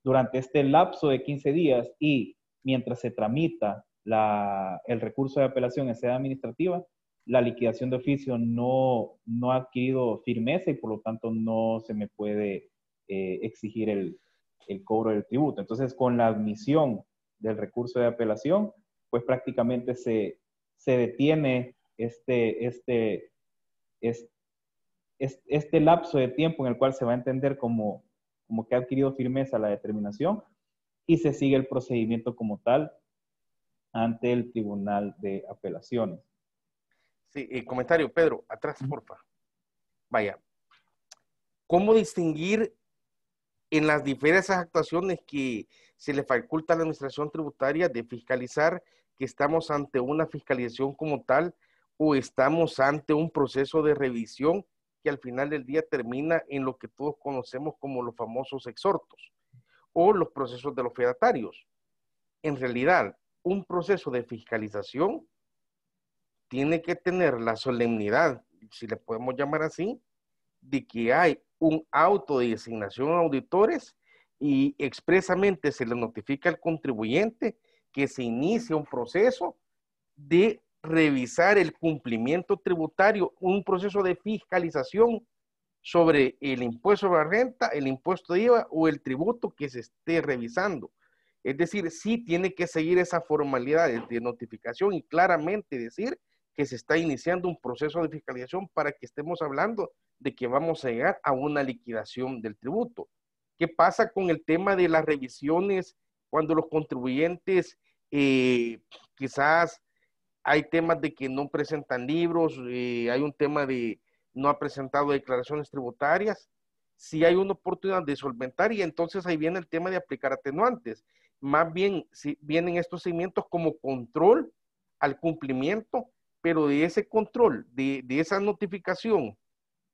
Durante este lapso de 15 días y mientras se tramita el recurso de apelación en sede administrativa, la liquidación de oficio no ha adquirido firmeza y por lo tanto no se me puede exigir el cobro del tributo. Entonces, con la admisión del recurso de apelación, pues prácticamente se detiene este lapso de tiempo en el cual se va a entender como como que ha adquirido firmeza la determinación y se sigue el procedimiento como tal ante el Tribunal de Apelaciones. Sí, comentario, Pedro, atrás, porfa. Vaya, ¿cómo distinguir en las diversas actuaciones que se le faculta a la administración tributaria de fiscalizar que estamos ante una fiscalización como tal o estamos ante un proceso de revisión que al final del día termina en lo que todos conocemos como los famosos exhortos o los procesos de los fedatarios? En realidad, un proceso de fiscalización tiene que tener la solemnidad, si le podemos llamar así, de que hay un auto de designación a auditores y expresamente se le notifica al contribuyente que se inicia un proceso de revisar el cumplimiento tributario, un proceso de fiscalización sobre el impuesto sobre la renta, el impuesto de IVA o el tributo que se esté revisando. Es decir, sí tiene que seguir esa formalidad de notificación y claramente decir que se está iniciando un proceso de fiscalización para que estemos hablando de que vamos a llegar a una liquidación del tributo. ¿Qué pasa con el tema de las revisiones cuando los contribuyentes quizás hay temas de que no presentan libros, hay un tema de no ha presentado declaraciones tributarias? Si hay una oportunidad de solventar y entonces ahí viene el tema de aplicar atenuantes. Más bien, si vienen estos seguimientos como control al cumplimiento, pero de ese control, de esa notificación,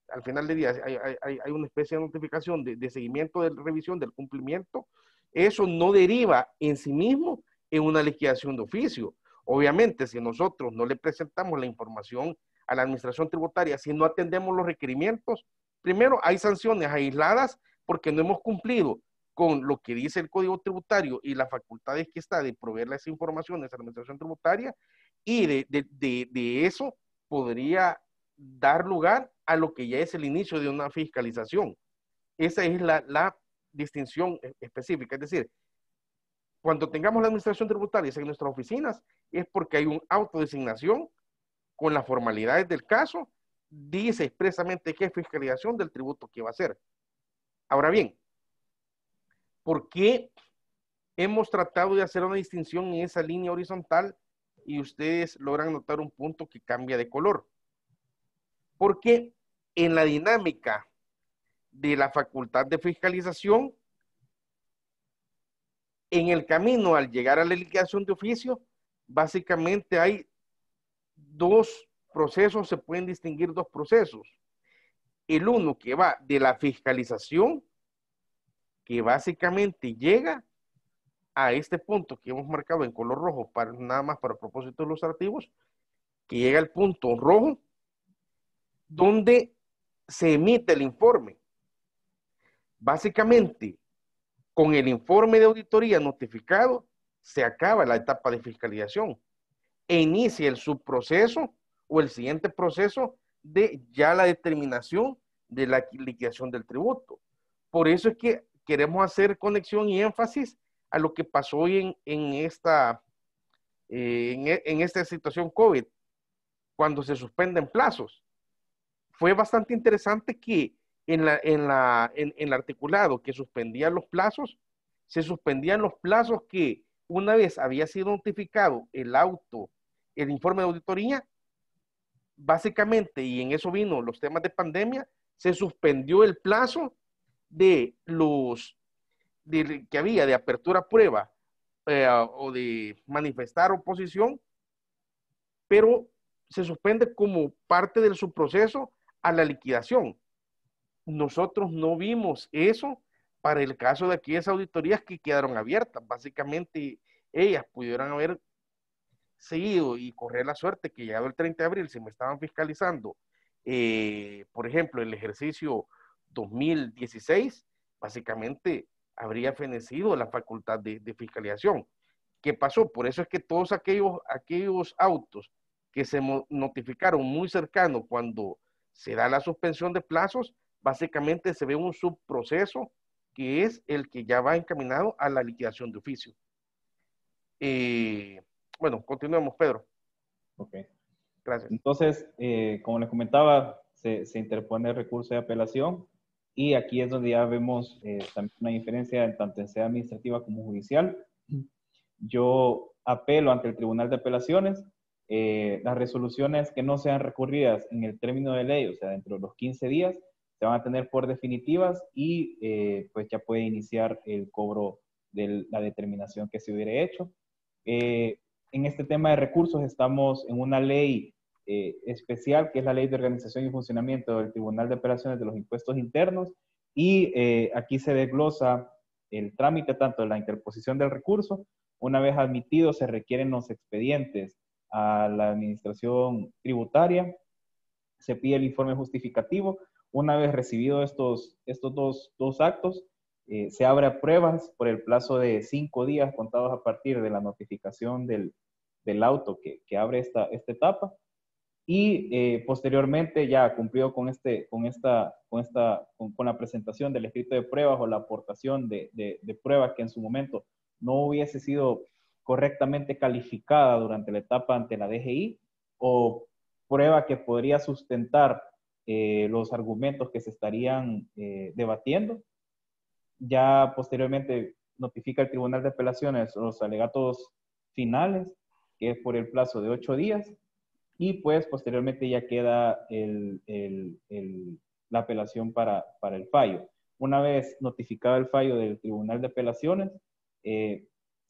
al final del día hay una especie de notificación de seguimiento de revisión del cumplimiento, eso no deriva en sí mismo en una liquidación de oficio. Obviamente, si nosotros no le presentamos la información a la administración tributaria, si no atendemos los requerimientos, primero hay sanciones aisladas porque no hemos cumplido con lo que dice el Código Tributario y las facultades que está de proveer las informaciones a la administración tributaria, y de eso podría dar lugar a lo que ya es el inicio de una fiscalización. Esa es la distinción específica. Es decir, cuando tengamos la administración tributaria en nuestras oficinas, es porque hay un autodesignación con las formalidades del caso, dice expresamente qué fiscalización del tributo que va a hacer. Ahora bien, ¿por qué hemos tratado de hacer una distinción en esa línea horizontal y ustedes logran notar un punto que cambia de color? Porque en la dinámica de la facultad de fiscalización, en el camino al llegar a la liquidación de oficio, básicamente hay dos procesos, se pueden distinguir dos procesos. El uno que va de la fiscalización, que básicamente llega a este punto que hemos marcado en color rojo, para, nada más para propósitos ilustrativos, que llega al punto rojo, donde se emite el informe. Básicamente, con el informe de auditoría notificado, se acaba la etapa de fiscalización e inicia el subproceso o el siguiente proceso de ya la determinación de la liquidación del tributo. Por eso es que queremos hacer conexión y énfasis a lo que pasó hoy en esta situación COVID, cuando se suspenden plazos. Fue bastante interesante que en el articulado que suspendía los plazos, se suspendían los plazos que una vez había sido notificado el informe de auditoría, básicamente, y en eso vino los temas de pandemia, se suspendió el plazo de que había de apertura a prueba o de manifestar oposición, pero se suspende como parte del subproceso a la liquidación. Nosotros no vimos eso para el caso de aquellas auditorías que quedaron abiertas. Básicamente, ellas pudieran haber seguido y correr la suerte que llegado el 30 de abril, si me estaban fiscalizando, por ejemplo, el ejercicio 2016, básicamente habría fenecido la facultad de fiscalización. ¿Qué pasó? Por eso es que todos aquellos autos que se notificaron muy cercano cuando se da la suspensión de plazos, básicamente se ve un subproceso que es el que ya va encaminado a la liquidación de oficio. Bueno, continuemos, Pedro. Ok. Gracias. Entonces, como les comentaba, se interpone el recurso de apelación Y aquí es donde ya vemos también una diferencia en tanto en sede administrativa como judicial. Yo apelo ante el Tribunal de Apelaciones las resoluciones que no sean recurridas en el término de ley, o sea, dentro de los 15 días, se van a tener por definitivas y pues ya puede iniciar el cobro de la determinación que se hubiera hecho. En este tema de recursos estamos en una ley especial, que es la Ley de Organización y Funcionamiento del Tribunal de Apelaciones de los Impuestos Internos, y aquí se desglosa el trámite tanto de la interposición del recurso. Una vez admitido, se requieren los expedientes a la administración tributaria, se pide el informe justificativo. Una vez recibido estos dos actos, se abre a pruebas por el plazo de 5 días contados a partir de la notificación del auto que abre esta etapa. Y posteriormente, ya cumplido con la presentación del escrito de pruebas o la aportación de pruebas que en su momento no hubiese sido correctamente calificada durante la etapa ante la DGI, o prueba que podría sustentar los argumentos que se estarían debatiendo, ya posteriormente notifica el Tribunal de Apelaciones los alegatos finales, que es por el plazo de 8 días, y pues posteriormente ya queda la apelación para el fallo. Una vez notificado el fallo del Tribunal de Apelaciones,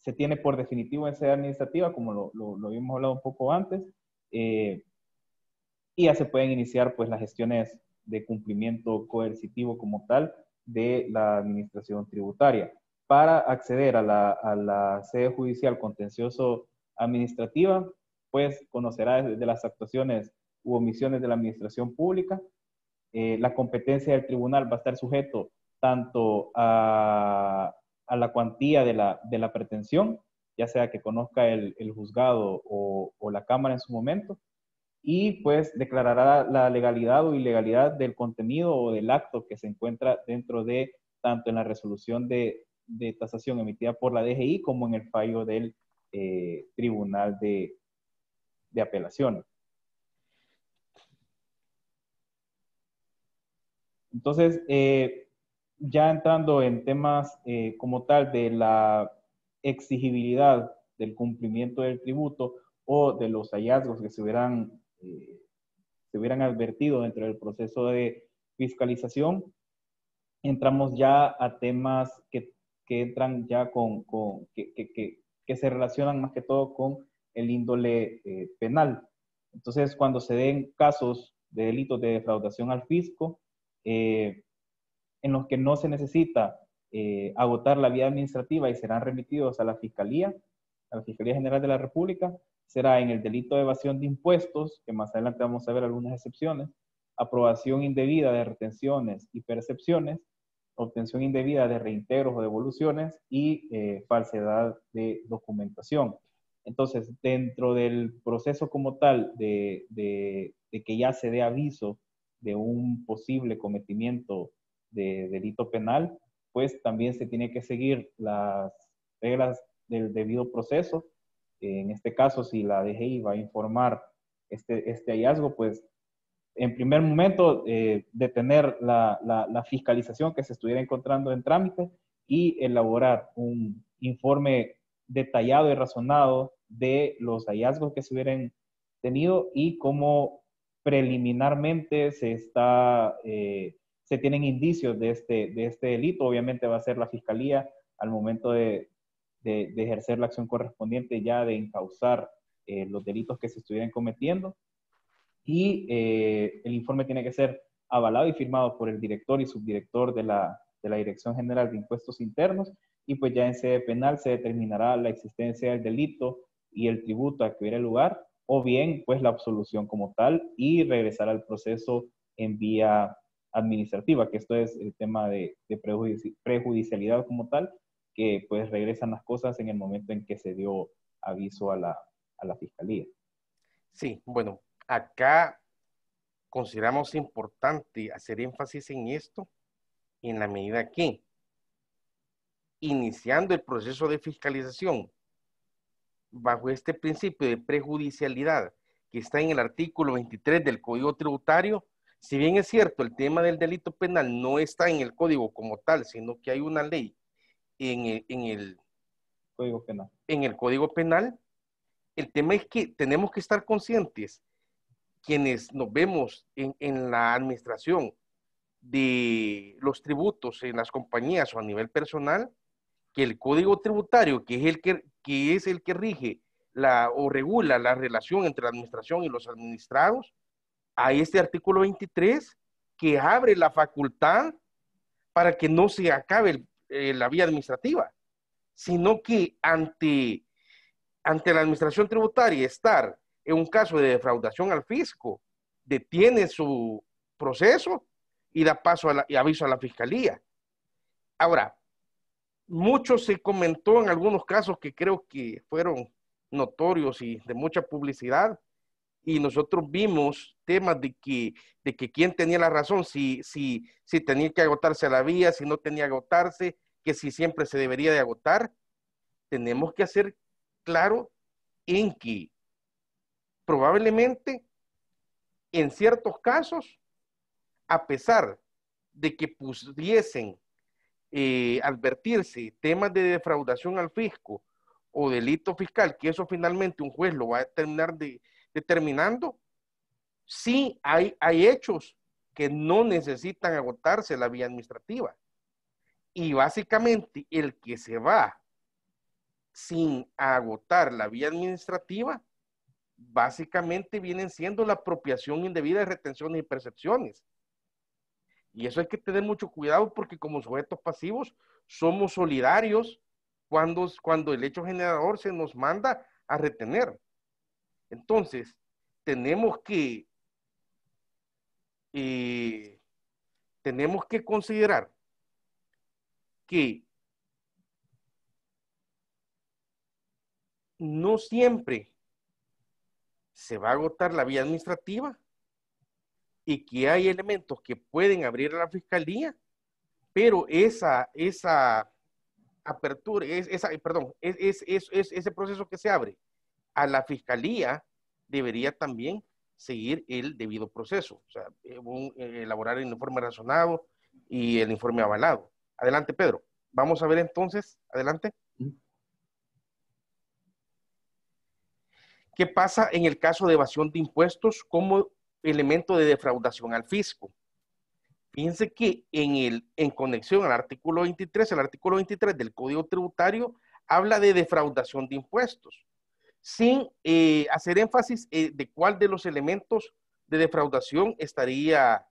se tiene por definitivo en sede administrativa, como lo habíamos hablado un poco antes, y ya se pueden iniciar pues las gestiones de cumplimiento coercitivo como tal de la administración tributaria. Para acceder a la sede judicial contencioso administrativa, pues conocerá de las actuaciones u omisiones de la administración pública. La competencia del tribunal va a estar sujeto tanto a la cuantía de la pretensión, ya sea que conozca el juzgado o la Cámara en su momento, y pues declarará la legalidad o ilegalidad del contenido o del acto que se encuentra dentro de tanto en la resolución de tasación emitida por la DGI como en el fallo del Tribunal de Apelaciones. Entonces, ya entrando en temas como tal de la exigibilidad del cumplimiento del tributo o de los hallazgos que se hubieran advertido dentro del proceso de fiscalización, entramos ya a temas que entran ya que se relacionan más que todo con el índole penal. Entonces, cuando se den casos de delitos de defraudación al fisco, en los que no se necesita agotar la vía administrativa y serán remitidos a la Fiscalía General de la República, será en el delito de evasión de impuestos, que más adelante vamos a ver algunas excepciones, aprobación indebida de retenciones y percepciones, obtención indebida de reintegros o devoluciones y falsedad de documentación. Entonces, dentro del proceso como tal de que ya se dé aviso de un posible cometimiento de delito penal, pues también se tiene que seguir las reglas del debido proceso. En este caso, si la DGI va a informar este hallazgo, pues en primer momento detener la fiscalización que se estuviera encontrando en trámite y elaborar un informe detallado y razonado de los hallazgos que se hubieran tenido y cómo preliminarmente se tienen indicios de este delito. Obviamente va a ser la Fiscalía al momento de ejercer la acción correspondiente ya de encauzar los delitos que se estuvieran cometiendo. Y el informe tiene que ser avalado y firmado por el director y subdirector de la Dirección General de Impuestos Internos, y pues ya en sede penal se determinará la existencia del delito y el tributo a que hubiera lugar, o bien pues la absolución como tal y regresar al proceso en vía administrativa, que esto es el tema de prejudicialidad como tal, que pues regresan las cosas en el momento en que se dio aviso a la Fiscalía. Sí, bueno, acá consideramos importante hacer énfasis en esto en la medida que, iniciando el proceso de fiscalización, bajo este principio de prejudicialidad que está en el artículo 23 del Código Tributario, Si bien es cierto, el tema del delito penal no está en el código como tal, sino que hay una ley Código penal. en el código penal, el tema es que tenemos que estar conscientes, quienes nos vemos en la administración de los tributos en las compañías o a nivel personal, que el código tributario, que es el que rige o regula la relación entre la administración y los administrados, hay este artículo 23 que abre la facultad para que no se acabe la vía administrativa, sino que ante la administración tributaria estar en un caso de defraudación al fisco, detiene su proceso y da paso y aviso a la fiscalía. Ahora, mucho se comentó en algunos casos que creo que fueron notorios y de mucha publicidad, y nosotros vimos temas de que quién tenía la razón, si tenía que agotarse la vía, si no tenía que agotarse, que si siempre se debería de agotar. Tenemos que hacer claro en que probablemente en ciertos casos, a pesar de que pudiesen advertirse temas de defraudación al fisco o delito fiscal, que eso finalmente un juez lo va a terminar determinando, sí hay hechos que no necesitan agotarse la vía administrativa. Y básicamente el que se va sin agotar la vía administrativa, básicamente vienen siendo la apropiación indebida de retenciones y percepciones. Y eso hay que tener mucho cuidado porque como sujetos pasivos somos solidarios cuando el hecho generador se nos manda a retener. Entonces, tenemos que considerar que no siempre se va a agotar la vía administrativa y que hay elementos que pueden abrir a la fiscalía, pero esa apertura, ese proceso que se abre a la fiscalía debería también seguir el debido proceso, o sea, elaborar el informe razonado y el informe avalado. Adelante, Pedro. Vamos a ver entonces, adelante. ¿Qué pasa en el caso de evasión de impuestos como elemento de defraudación al fisco? Fíjense que en conexión al artículo 23, el artículo 23 del Código Tributario habla de defraudación de impuestos, sin hacer énfasis de cuál de los elementos de defraudación estaría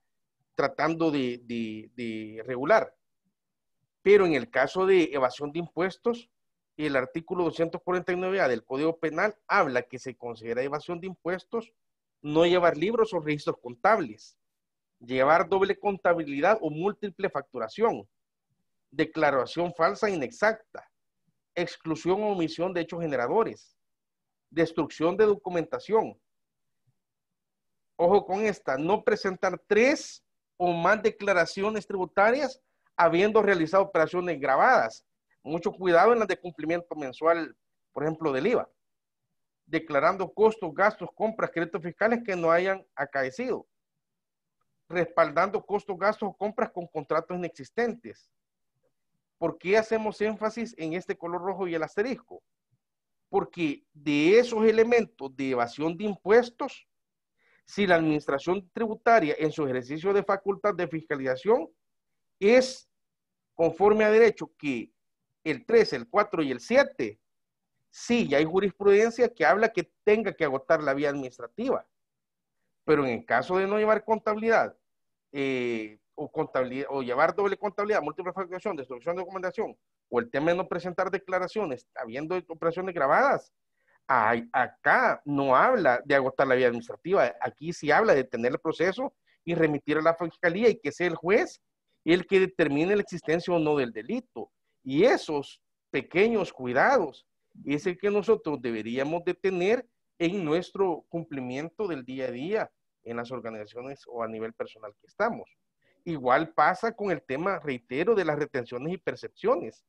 tratando de regular. Pero en el caso de evasión de impuestos, el artículo 249A del Código Penal habla que se considera evasión de impuestos no llevar libros o registros contables, llevar doble contabilidad o múltiple facturación, declaración falsa e inexacta, exclusión o omisión de hechos generadores, destrucción de documentación. Ojo con esta, no presentar 3 o más declaraciones tributarias habiendo realizado operaciones grabadas. Mucho cuidado en las de cumplimiento mensual, por ejemplo, del IVA. Declarando costos, gastos, compras, créditos fiscales que no hayan acaecido. Respaldando costos, gastos o compras con contratos inexistentes. ¿Por qué hacemos énfasis en este color rojo y el asterisco? Porque de esos elementos de evasión de impuestos, si la administración tributaria en su ejercicio de facultad de fiscalización es conforme a derecho que el 3, el 4 y el 7, sí, ya hay jurisprudencia que habla que tenga que agotar la vía administrativa. Pero en el caso de no llevar contabilidad, o llevar doble contabilidad, múltiple facturación, destrucción de documentación, o el tema de no presentar declaraciones, habiendo operaciones grabadas, acá no habla de agotar la vía administrativa, aquí sí habla de tener el proceso y remitir a la fiscalía y que sea el juez el que determine la existencia o no del delito. Y esos pequeños cuidados es el que nosotros deberíamos de tener en nuestro cumplimiento del día a día en las organizaciones o a nivel personal que estamos. Igual pasa con el tema, reitero, de las retenciones y percepciones,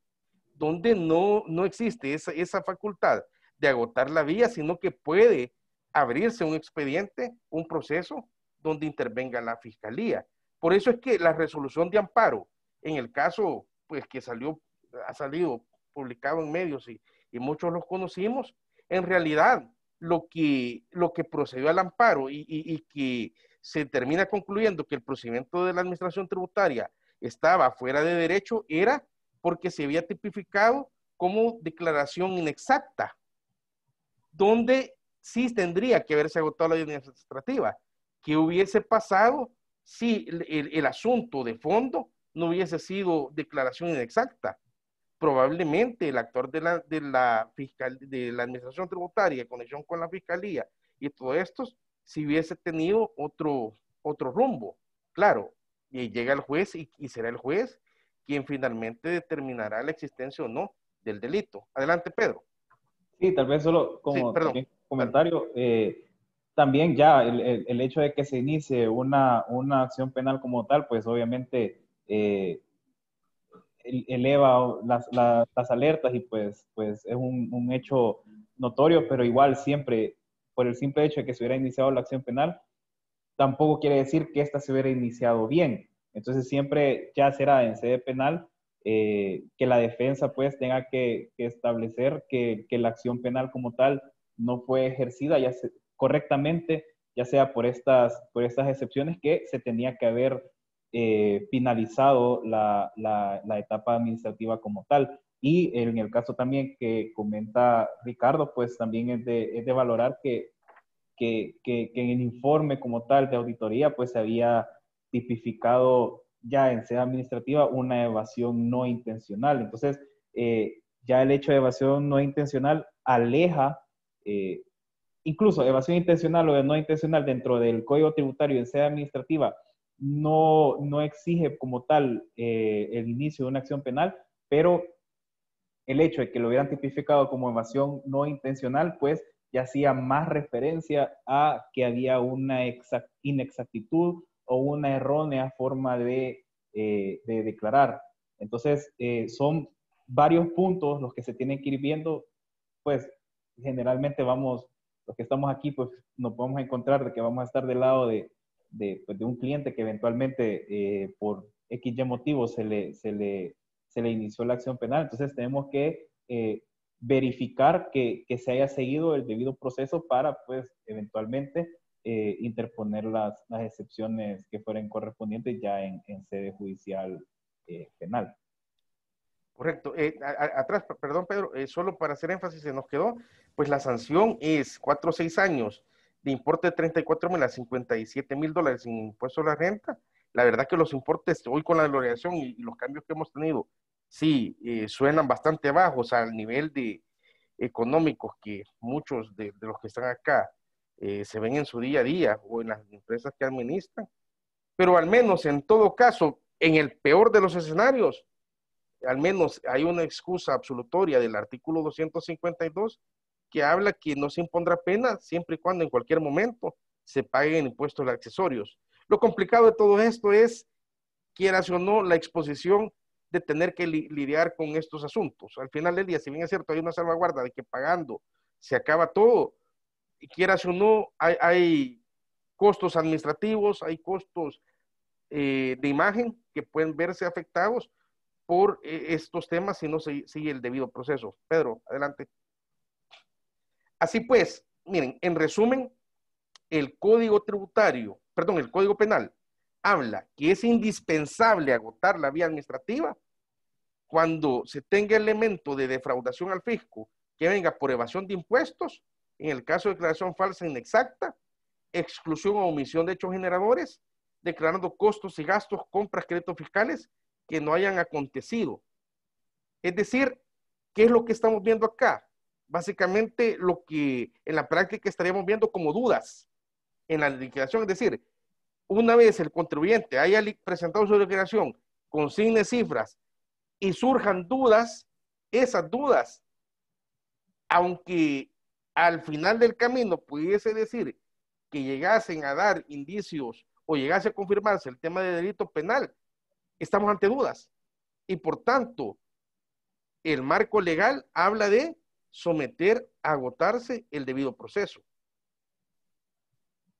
donde no existe esa facultad de agotar la vía, sino que puede abrirse un expediente, un proceso donde intervenga la fiscalía. Por eso es que la resolución de amparo, en el caso pues que ha salido publicado en medios y muchos los conocimos, en realidad lo que procedió al amparo y que se termina concluyendo que el procedimiento de la administración tributaria estaba fuera de derecho era porque se había tipificado como declaración inexacta, donde sí tendría que haberse agotado la audiencia administrativa. ¿Qué hubiese pasado si el asunto de fondo no hubiese sido declaración inexacta? Probablemente el actor de la administración tributaria, en conexión con la fiscalía y todo esto, si hubiese tenido otro rumbo. Claro, y llega el juez y será el juez quien finalmente determinará la existencia o no del delito. Adelante, Pedro. Sí, tal vez solo Sí, como perdón. también comentario, también ya el hecho de que se inicie una acción penal como tal, pues obviamente eleva las alertas y pues es un hecho notorio, pero igual siempre, por el simple hecho de que se hubiera iniciado la acción penal, tampoco quiere decir que ésta se hubiera iniciado bien. Entonces siempre ya será en sede penal que la defensa pues tenga que establecer que la acción penal como tal no fue ejercida correctamente, ya sea por estas excepciones que se tenía que haber finalizado la etapa administrativa como tal. Y en el caso también que comenta Ricardo, pues también es de valorar que en el informe como tal de auditoría, pues se había tipificado ya en sede administrativa una evasión no intencional. Entonces, ya el hecho de evasión no intencional aleja, incluso evasión intencional o no intencional dentro del Código Tributario en sede administrativa, no exige como tal el inicio de una acción penal, pero el hecho de que lo hubieran tipificado como evasión no intencional, pues ya hacía más referencia a que había una inexactitud o una errónea forma de declarar. Entonces, son varios puntos los que se tienen que ir viendo, pues generalmente los que estamos aquí, pues nos podemos encontrar de que vamos a estar del lado pues, de un cliente que eventualmente por X motivo se le inició la acción penal. Entonces tenemos que verificar que se haya seguido el debido proceso para, pues, eventualmente interponer las excepciones que fueran correspondientes ya en sede judicial penal. Correcto. Atrás, perdón, Pedro, solo para hacer énfasis, se nos quedó, pues la sanción es 4 o 6 años de importe de 34,000 a 57,000 dólares sin impuesto a la renta. La verdad que los importes hoy con la gloriación y los cambios que hemos tenido, sí, suenan bastante bajos al nivel de económicos que muchos de los que están acá se ven en su día a día o en las empresas que administran. Pero al menos en todo caso, en el peor de los escenarios, al menos hay una excusa absolutoria del artículo 252 que habla que no se impondrá pena siempre y cuando en cualquier momento se paguen impuestos accesorios. Lo complicado de todo esto es, quieras o no, la exposición de tener que lidiar con estos asuntos. Al final del día, si bien es cierto, hay una salvaguarda de que pagando se acaba todo, y quieras o no, hay costos administrativos, hay costos de imagen que pueden verse afectados por estos temas si no se sigue el debido proceso. Pedro, adelante. Así pues, miren, en resumen, el Código Tributario, perdón, el Código Penal habla que es indispensable agotar la vía administrativa cuando se tenga elemento de defraudación al fisco que venga por evasión de impuestos, en el caso de declaración falsa e inexacta, exclusión o omisión de hechos generadores, declarando costos y gastos, compras, créditos fiscales que no hayan acontecido. Es decir, ¿qué es lo que estamos viendo acá? Básicamente lo que en la práctica estaríamos viendo como dudas en la liquidación, es decir, una vez el contribuyente haya presentado su declaración, consigne cifras y surjan dudas, esas dudas, aunque al final del camino pudiese decir que llegasen a dar indicios o llegase a confirmarse el tema de delito penal, estamos ante dudas. Y por tanto, el marco legal habla de someter a agotarse el debido proceso.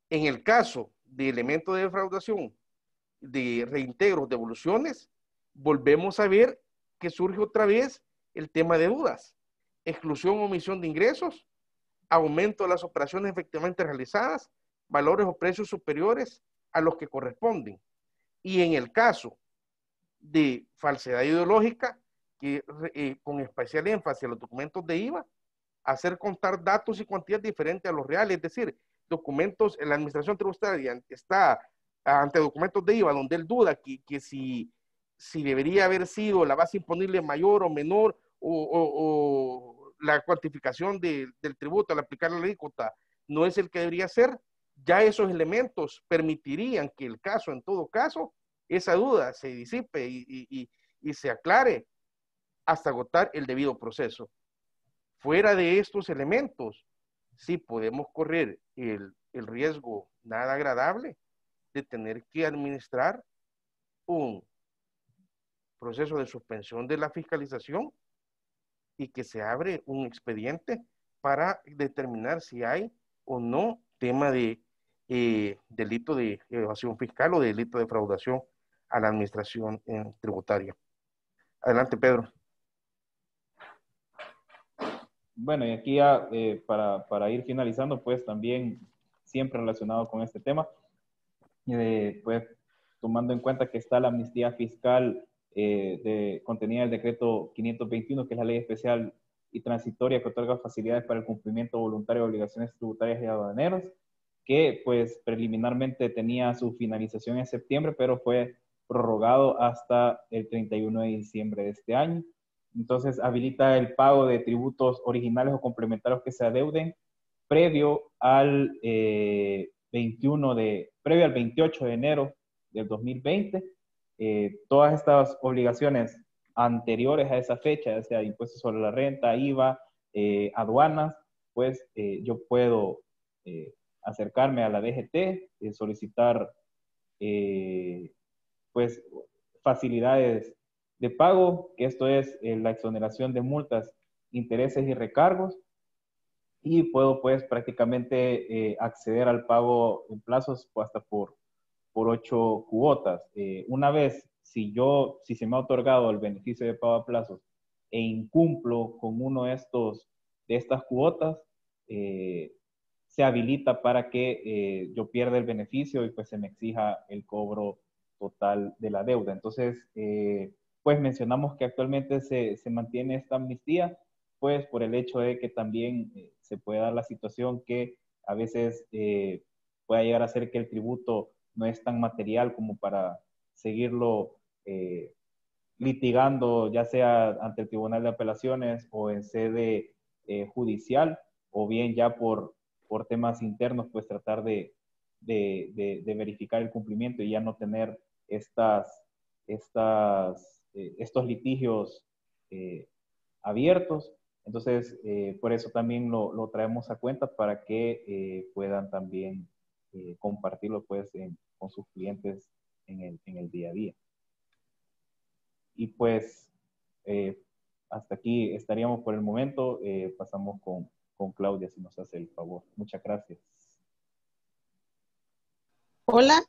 En el caso de elementos de defraudación, de reintegros, devoluciones, volvemos a ver que surge otra vez el tema de dudas, exclusión o omisión de ingresos, aumento de las operaciones efectivamente realizadas, valores o precios superiores a los que corresponden. Y en el caso de falsedad ideológica, que con especial énfasis en los documentos de IVA, hacer constar datos y cuantías diferentes a los reales, es decir, documentos, en la administración tributaria está ante documentos de IVA donde él duda que si debería haber sido la base imponible mayor o menor o la cuantificación del tributo al aplicar la alícuota no es el que debería ser, ya esos elementos permitirían que el caso, en todo caso, esa duda se disipe y se aclare hasta agotar el debido proceso. Fuera de estos elementos, sí podemos correr el riesgo nada agradable de tener que administrar un proceso de suspensión de la fiscalización y que se abre un expediente para determinar si hay o no tema de delito de evasión fiscal o delito de defraudación a la administración tributaria. Adelante, Pedro. Bueno, y aquí ya para ir finalizando, pues también siempre relacionado con este tema, pues tomando en cuenta que está la amnistía fiscal contenida en el decreto 521, que es la ley especial y transitoria que otorga facilidades para el cumplimiento voluntario de obligaciones tributarias y aduaneras, que pues preliminarmente tenía su finalización en septiembre, pero fue prorrogado hasta el 31 de diciembre de este año. Entonces habilita el pago de tributos originales o complementarios que se adeuden previo al 28 de enero del 2020. Todas estas obligaciones anteriores a esa fecha, ya sea impuestos sobre la renta, IVA, aduanas, pues yo puedo acercarme a la DGT, solicitar pues facilidades de pago, que esto es la exoneración de multas, intereses y recargos, y puedo pues prácticamente acceder al pago en plazos hasta por 8 cuotas. Una vez, si se me ha otorgado el beneficio de pago a plazos e incumplo con uno de estas cuotas, se habilita para que yo pierda el beneficio y pues se me exija el cobro total de la deuda. Entonces, pues mencionamos que actualmente se mantiene esta amnistía, pues por el hecho de que también se puede dar la situación que a veces pueda llegar a ser que el tributo no es tan material como para seguirlo litigando, ya sea ante el Tribunal de Apelaciones o en sede judicial, o bien ya por temas internos, pues tratar de verificar el cumplimiento y ya no tener estos litigios abiertos. Entonces, por eso también lo traemos a cuenta para que puedan también compartirlo pues con sus clientes en el día a día. Y pues hasta aquí estaríamos por el momento. Pasamos con Claudia, si nos hace el favor. Muchas gracias. Hola,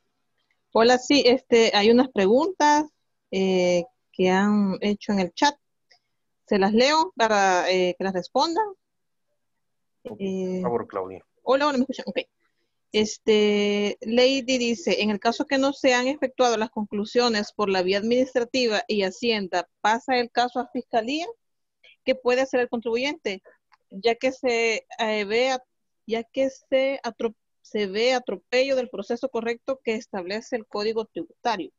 hola, sí, hay unas preguntas que han hecho en el chat. Se las leo para que las respondan. Por favor, Claudia. Hola, ¿me escuchan? Ok. Lady dice, en el caso que no se han efectuado las conclusiones por la vía administrativa y Hacienda, pasa el caso a Fiscalía, ¿qué puede hacer el contribuyente? Ya que se ve atropello del proceso correcto que establece el Código Tributario.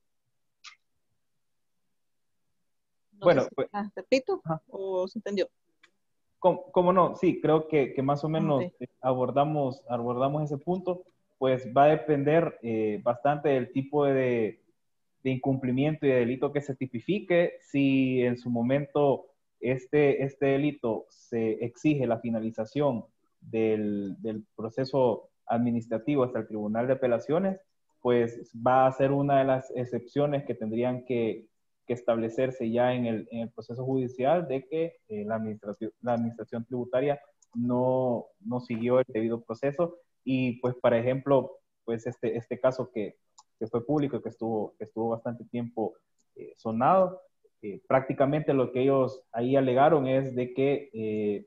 No bueno, sé si, pues, repito, o se entendió. ¿Cómo no? Sí, creo que más o menos Okay. abordamos ese punto. Pues va a depender bastante del tipo de incumplimiento y de delito que se tipifique. Si en su momento este delito se exige la finalización del proceso administrativo hasta el Tribunal de Apelaciones, pues va a ser una de las excepciones que tendrían que establecerse ya en el proceso judicial de que la administración tributaria no siguió el debido proceso. Y pues, por ejemplo, pues este caso que fue público y que estuvo bastante tiempo sonado. Prácticamente lo que ellos ahí alegaron es de que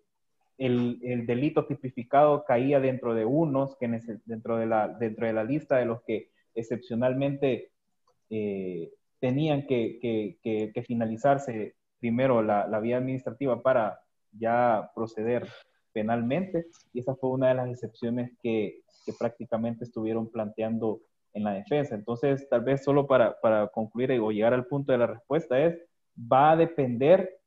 el delito tipificado caía dentro de unos, dentro de la lista de los que excepcionalmente tenían que finalizarse primero la vía administrativa para ya proceder penalmente, y esa fue una de las excepciones que prácticamente estuvieron planteando en la defensa. Entonces, tal vez solo para concluir o llegar al punto de la respuesta va a depender,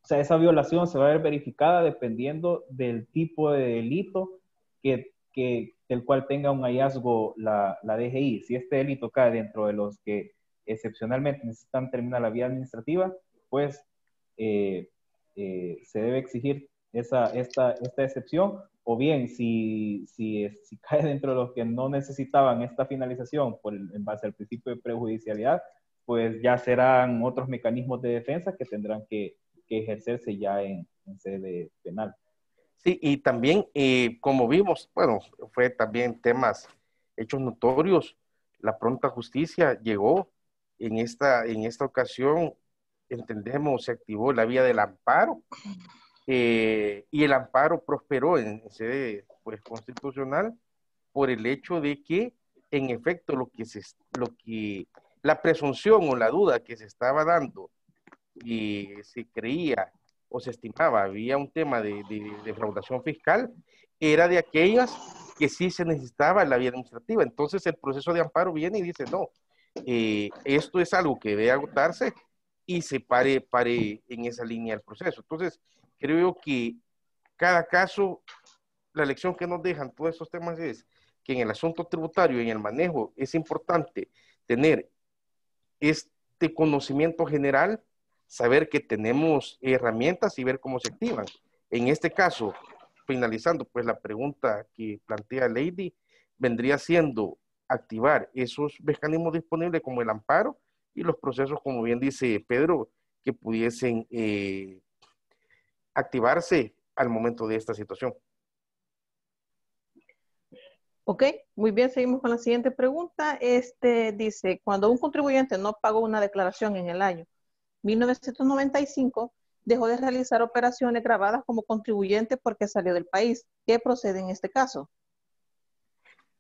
o sea, esa violación se va a ver verificada dependiendo del tipo de delito del cual tenga un hallazgo la DGI. Si este delito cae dentro de los que excepcionalmente necesitan terminar la vía administrativa, pues se debe exigir esta excepción, o bien si cae dentro de los que no necesitaban esta finalización en base al principio de prejudicialidad, pues ya serán otros mecanismos de defensa que tendrán que ejercerse ya en sede penal. Sí, y también, como vimos, bueno, fue también temas, hechos notorios, la pronta justicia llegó en esta ocasión, entendemos, se activó la vía del amparo, y el amparo prosperó en sede pues, constitucional por el hecho de que, en efecto, la presunción o la duda que se estaba dando y se creía o se estimaba había un tema de defraudación fiscal, era de aquellas que sí se necesitaba la vía administrativa. Entonces el proceso de amparo viene y dice, no, esto es algo que debe agotarse y se pare en esa línea el proceso. Entonces creo que cada caso, la lección que nos dejan todos estos temas es que en el asunto tributario, en el manejo, es importante tener este conocimiento general, saber que tenemos herramientas y ver cómo se activan. En este caso, finalizando pues la pregunta que plantea Lady, vendría siendo activar esos mecanismos disponibles como el amparo y los procesos, como bien dice Pedro, que pudiesen activarse al momento de esta situación. Ok, muy bien, seguimos con la siguiente pregunta. Dice, cuando un contribuyente no pagó una declaración en el año 1995, dejó de realizar operaciones grabadas como contribuyente porque salió del país. ¿Qué procede en este caso?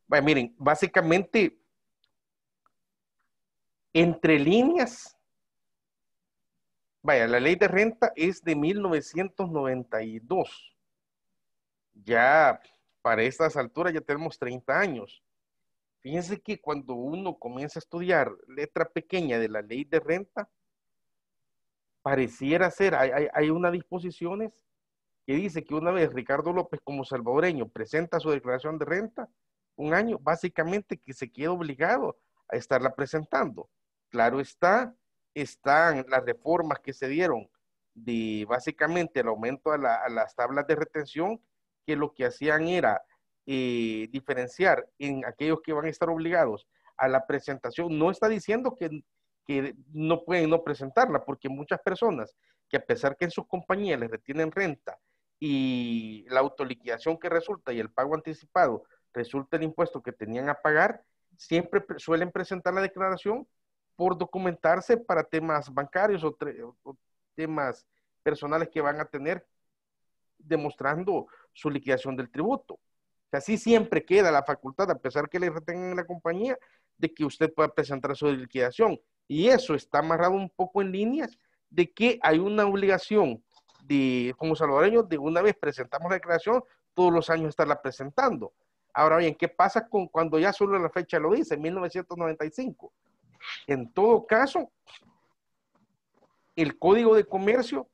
Bueno, miren, básicamente, entre líneas, vaya, la ley de renta es de 1992. Ya para estas alturas ya tenemos 30 años. Fíjense que cuando uno comienza a estudiar letra pequeña de la ley de renta, pareciera ser, hay unas disposiciones que dice que una vez Ricardo López como salvadoreño presenta su declaración de renta, un año, básicamente que se queda obligado a estarla presentando. Claro está, están las reformas que se dieron de básicamente el aumento a las tablas de retención, que lo que hacían era diferenciar en aquellos que van a estar obligados a la presentación. No está diciendo que no pueden no presentarla, porque muchas personas que a pesar que en sus compañías les retienen renta y la autoliquidación que resulta y el pago anticipado resulta el impuesto que tenían a pagar, siempre suelen presentar la declaración por documentarse para temas bancarios o temas personales que van a tener demostrando su liquidación del tributo. Así siempre queda la facultad, a pesar que le retengan en la compañía, de que usted pueda presentar su liquidación. Y eso está amarrado un poco en líneas de que hay una obligación de, como salvadoreños, de una vez presentamos la declaración, todos los años estarla presentando. Ahora bien, ¿qué pasa cuando ya solo la fecha lo dice, 1995? En todo caso, el Código de Comercio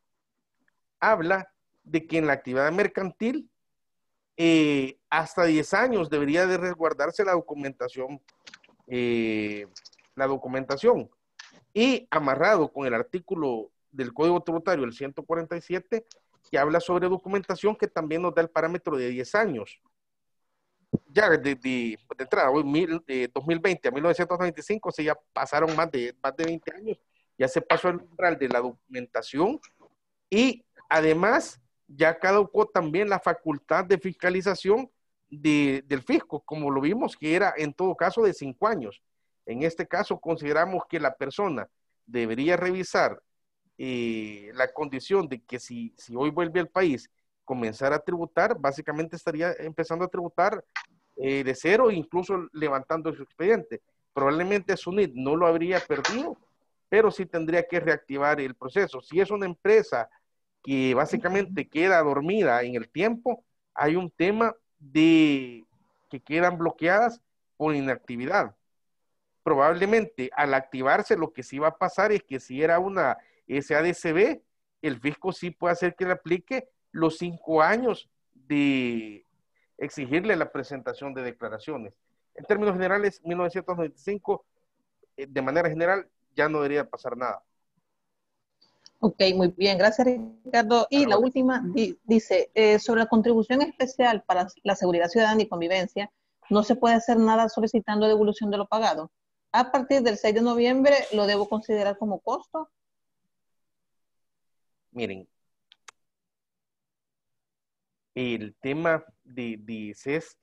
habla de que en la actividad mercantil hasta 10 años debería de resguardarse la documentación, y amarrado con el artículo del Código Tributario, el 147, que habla sobre documentación, que también nos da el parámetro de 10 años. Ya de entrada, 2020 a 1995, ya pasaron más de 20 años, ya se pasó el umbral de la documentación y además ya caducó también la facultad de fiscalización del fisco, como lo vimos, que era en todo caso de 5 años. En este caso consideramos que la persona debería revisar la condición de que si hoy vuelve al país, comenzar a tributar, básicamente estaría empezando a tributar de cero, incluso levantando su expediente. Probablemente SUNIT no lo habría perdido, pero sí tendría que reactivar el proceso. Si es una empresa que básicamente queda dormida en el tiempo, hay un tema de que quedan bloqueadas por inactividad. Probablemente al activarse lo que sí va a pasar es que si era una SADCB, el fisco sí puede hacer que le aplique los 5 años de exigirle la presentación de declaraciones. En términos generales, 1995, de manera general, ya no debería pasar nada. Ok, muy bien, gracias Ricardo. Y la última dice, sobre la contribución especial para la seguridad ciudadana y convivencia, no se puede hacer nada solicitando devolución de lo pagado. A partir del 6 de noviembre, ¿lo debo considerar como costo? Miren, el tema de CES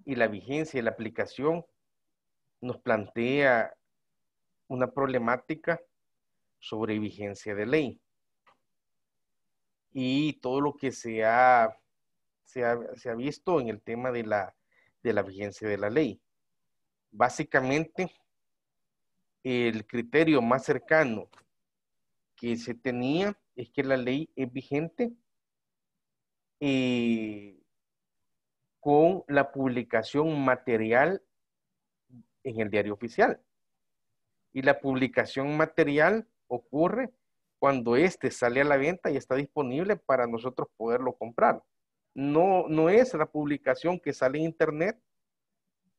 y la vigencia y la aplicación nos plantea una problemática sobre vigencia de ley y todo lo que se ha visto en el tema de la vigencia de la ley. Básicamente, el criterio más cercano que se tenía es que la ley es vigente con la publicación material en el diario oficial. Y la publicación material ocurre cuando éste sale a la venta y está disponible para nosotros poderlo comprar. No es la publicación que sale en internet,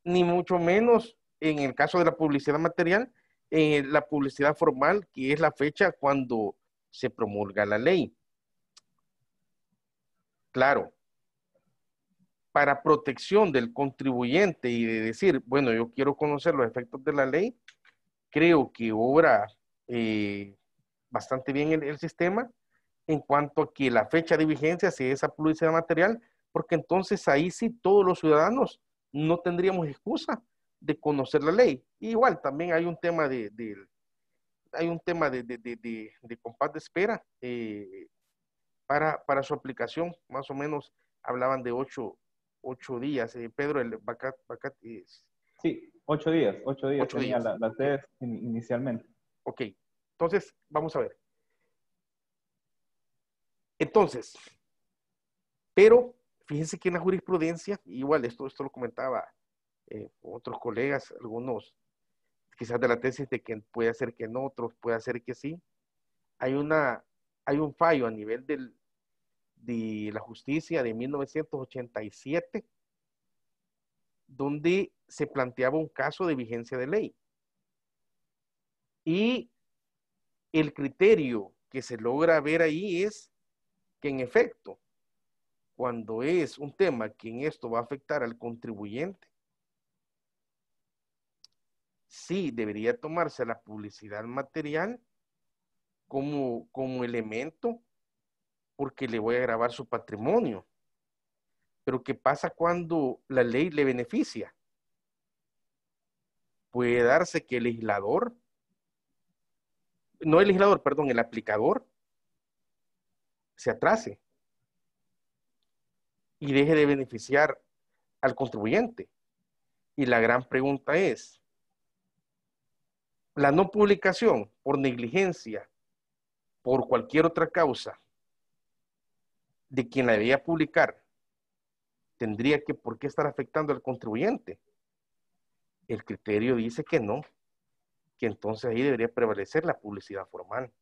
ni mucho menos en el caso de la publicidad material, la publicidad formal, que es la fecha cuando se promulga la ley. Claro, para protección del contribuyente y de decir, bueno, yo quiero conocer los efectos de la ley, creo que obra bastante bien el sistema en cuanto a que la fecha de vigencia sea esa publicidad material, porque entonces ahí sí todos los ciudadanos no tendríamos excusa de conocer la ley. Y igual también hay un tema de compás de espera para su aplicación, más o menos hablaban de 8 días. Pedro, el Bacat es... Sí, 8 días, 8 días 8 tenía días. la TES inicialmente. Ok, entonces vamos a ver. Entonces, pero fíjense que en la jurisprudencia, igual esto lo comentaba otros colegas, algunos quizás de la tesis de que puede ser que no, otros puede ser que sí. Hay un fallo a nivel de la justicia de 1987 donde se planteaba un caso de vigencia de ley. Y el criterio que se logra ver ahí es que en efecto, cuando es un tema que en esto va a afectar al contribuyente, sí debería tomarse la publicidad material como elemento porque le voy a grabar su patrimonio. Pero ¿qué pasa cuando la ley le beneficia? Puede darse que el legislador, no el legislador, perdón, el aplicador se atrase y deje de beneficiar al contribuyente. Y la gran pregunta es, la no publicación por negligencia, por cualquier otra causa, de quien la debía publicar, tendría que por qué estar afectando al contribuyente. El criterio dice que no, que entonces ahí debería prevalecer la publicidad formal.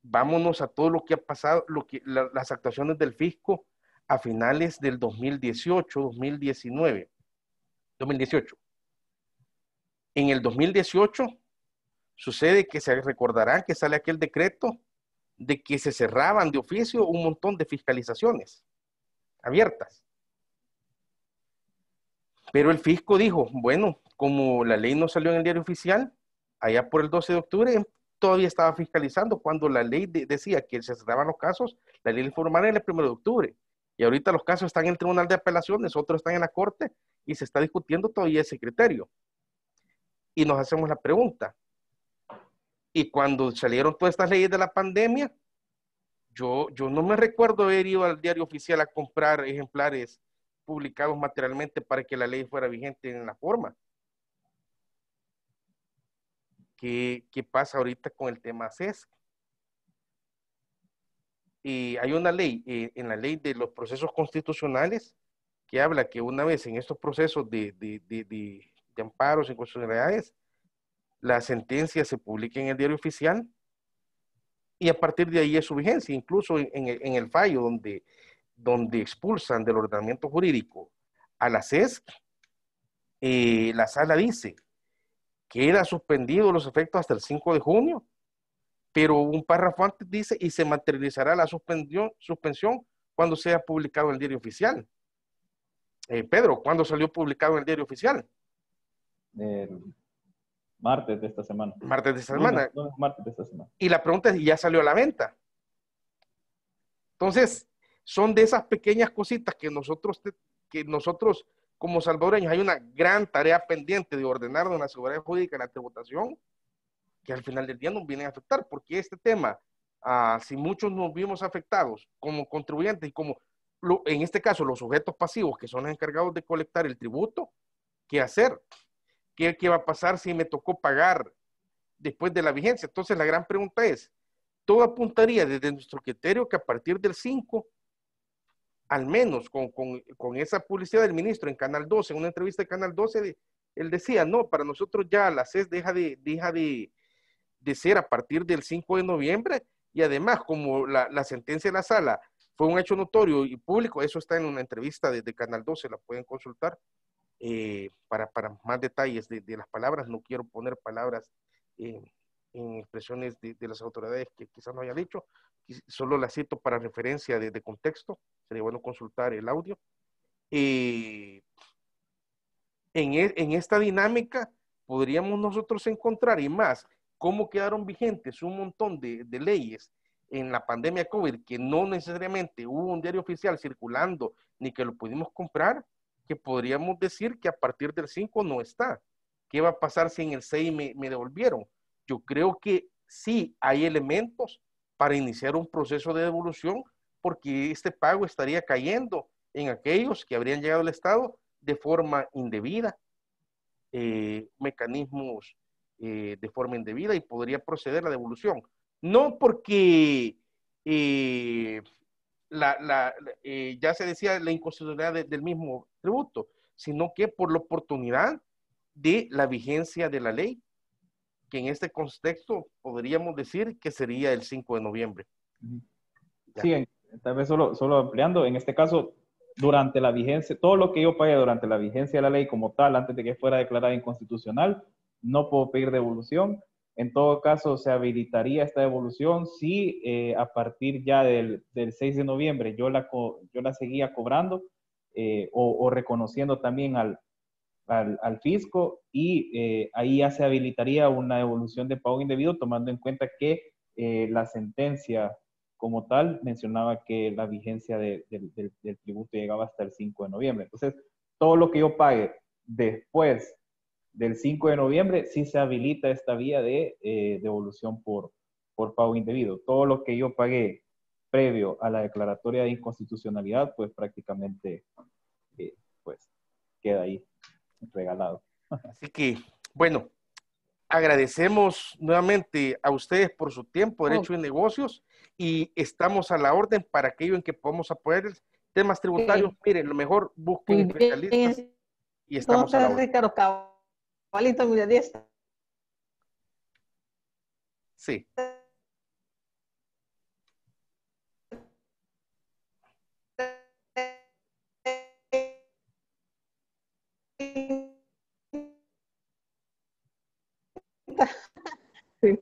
Vámonos a todo lo que ha pasado, las actuaciones del fisco a finales del 2018, 2019, 2018. En el 2018 sucede que se recordarán que sale aquel decreto de que se cerraban de oficio un montón de fiscalizaciones abiertas. Pero el fisco dijo, bueno, como la ley no salió en el diario oficial, allá por el 12 de octubre todavía estaba fiscalizando cuando la ley decía que se cerraban los casos, la ley formal era el 1 de octubre. Y ahorita los casos están en el Tribunal de Apelaciones, otros están en la Corte y se está discutiendo todavía ese criterio. Y nos hacemos la pregunta, y cuando salieron todas estas leyes de la pandemia, yo no me recuerdo haber ido al diario oficial a comprar ejemplares publicados materialmente para que la ley fuera vigente en la forma. ¿Qué pasa ahorita con el tema CESC? Y hay una ley, en la ley de los procesos constitucionales, que habla que una vez en estos procesos de amparos y inconstitucionalidades, la sentencia se publica en el diario oficial y a partir de ahí es su vigencia. Incluso en el fallo donde expulsan del ordenamiento jurídico a la CESC, la sala dice que queda suspendido los efectos hasta el 5 de junio, pero un párrafo antes dice, y se materializará la suspensión cuando sea publicado en el diario oficial. Pedro, ¿cuándo salió publicado en el diario oficial? El martes de esta semana. Martes de esta semana. Martes de esta semana. Y la pregunta es, ¿ya salió a la venta? Entonces, son de esas pequeñas cositas que nosotros como salvadoreños hay una gran tarea pendiente de ordenar de la seguridad jurídica en la tributación, que al final del día nos vienen a afectar, porque este tema, si muchos nos vimos afectados como contribuyentes y como, en este caso, los sujetos pasivos que son los encargados de colectar el tributo, ¿qué hacer? ¿Qué va a pasar si me tocó pagar después de la vigencia? Entonces, la gran pregunta es, todo apuntaría desde nuestro criterio que a partir del 5, al menos con esa publicidad del ministro en Canal 12, en una entrevista de Canal 12, él decía, no, para nosotros ya la CES deja de ser a partir del 5 de noviembre, y además, como la sentencia de la sala fue un hecho notorio y público, eso está en una entrevista de Canal 12, la pueden consultar, para más detalles de las palabras. No quiero poner palabras en expresiones de las autoridades que quizás no haya dicho, solo las cito para referencia de contexto, sería bueno consultar el audio. En esta dinámica podríamos nosotros encontrar, y más, cómo quedaron vigentes un montón de leyes en la pandemia COVID, que no necesariamente hubo un diario oficial circulando, ni que lo pudimos comprar, que podríamos decir que a partir del 5 no está. ¿Qué va a pasar si en el 6 me devolvieron? Yo creo que sí hay elementos para iniciar un proceso de devolución, porque este pago estaría cayendo en aquellos que habrían llegado al Estado de forma indebida, mecanismos de forma indebida, y podría proceder la devolución. No porque ya se decía la inconstitucionalidad del mismo tributo, sino que por la oportunidad de la vigencia de la ley, que en este contexto podríamos decir que sería el 5 de noviembre. Sí, tal vez solo ampliando, en este caso, durante la vigencia, todo lo que yo pague durante la vigencia de la ley como tal, antes de que fuera declarada inconstitucional, no puedo pedir devolución. En todo caso, se habilitaría esta devolución si a partir ya del 6 de noviembre yo la seguía cobrando o reconociendo también al fisco, y ahí ya se habilitaría una devolución de pago indebido, tomando en cuenta que la sentencia como tal mencionaba que la vigencia del tributo llegaba hasta el 5 de noviembre. Entonces, todo lo que yo pague después del 5 de noviembre, sí se habilita esta vía de devolución por pago indebido. Todo lo que yo pagué previo a la declaratoria de inconstitucionalidad, pues prácticamente pues queda ahí regalado. Así que, bueno, agradecemos nuevamente a ustedes por su tiempo, Derecho y Negocios, y estamos a la orden para aquello en que podamos apoyar temas tributarios. Miren, lo mejor busquen especialistas y estamos a la orden. Ricardo, cabalito, muy de 10. Sí. Sí.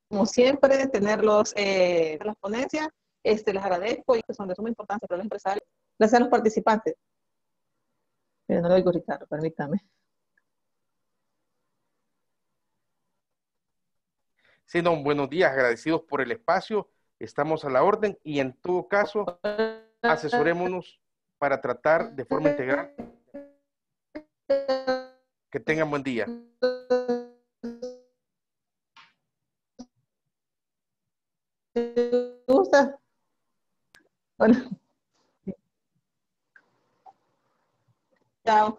Como siempre, tenerlos en las ponencias, les agradezco, y que son de suma importancia para los empresarios. Gracias a los participantes. Pero no lo digo, Ricardo, permítame. Sí, don, buenos días, agradecidos por el espacio. estamos a la orden y en todo caso, asesorémonos para tratar de forma integral. Que tengan buen día. ¿Te gusta? Bueno. Chao.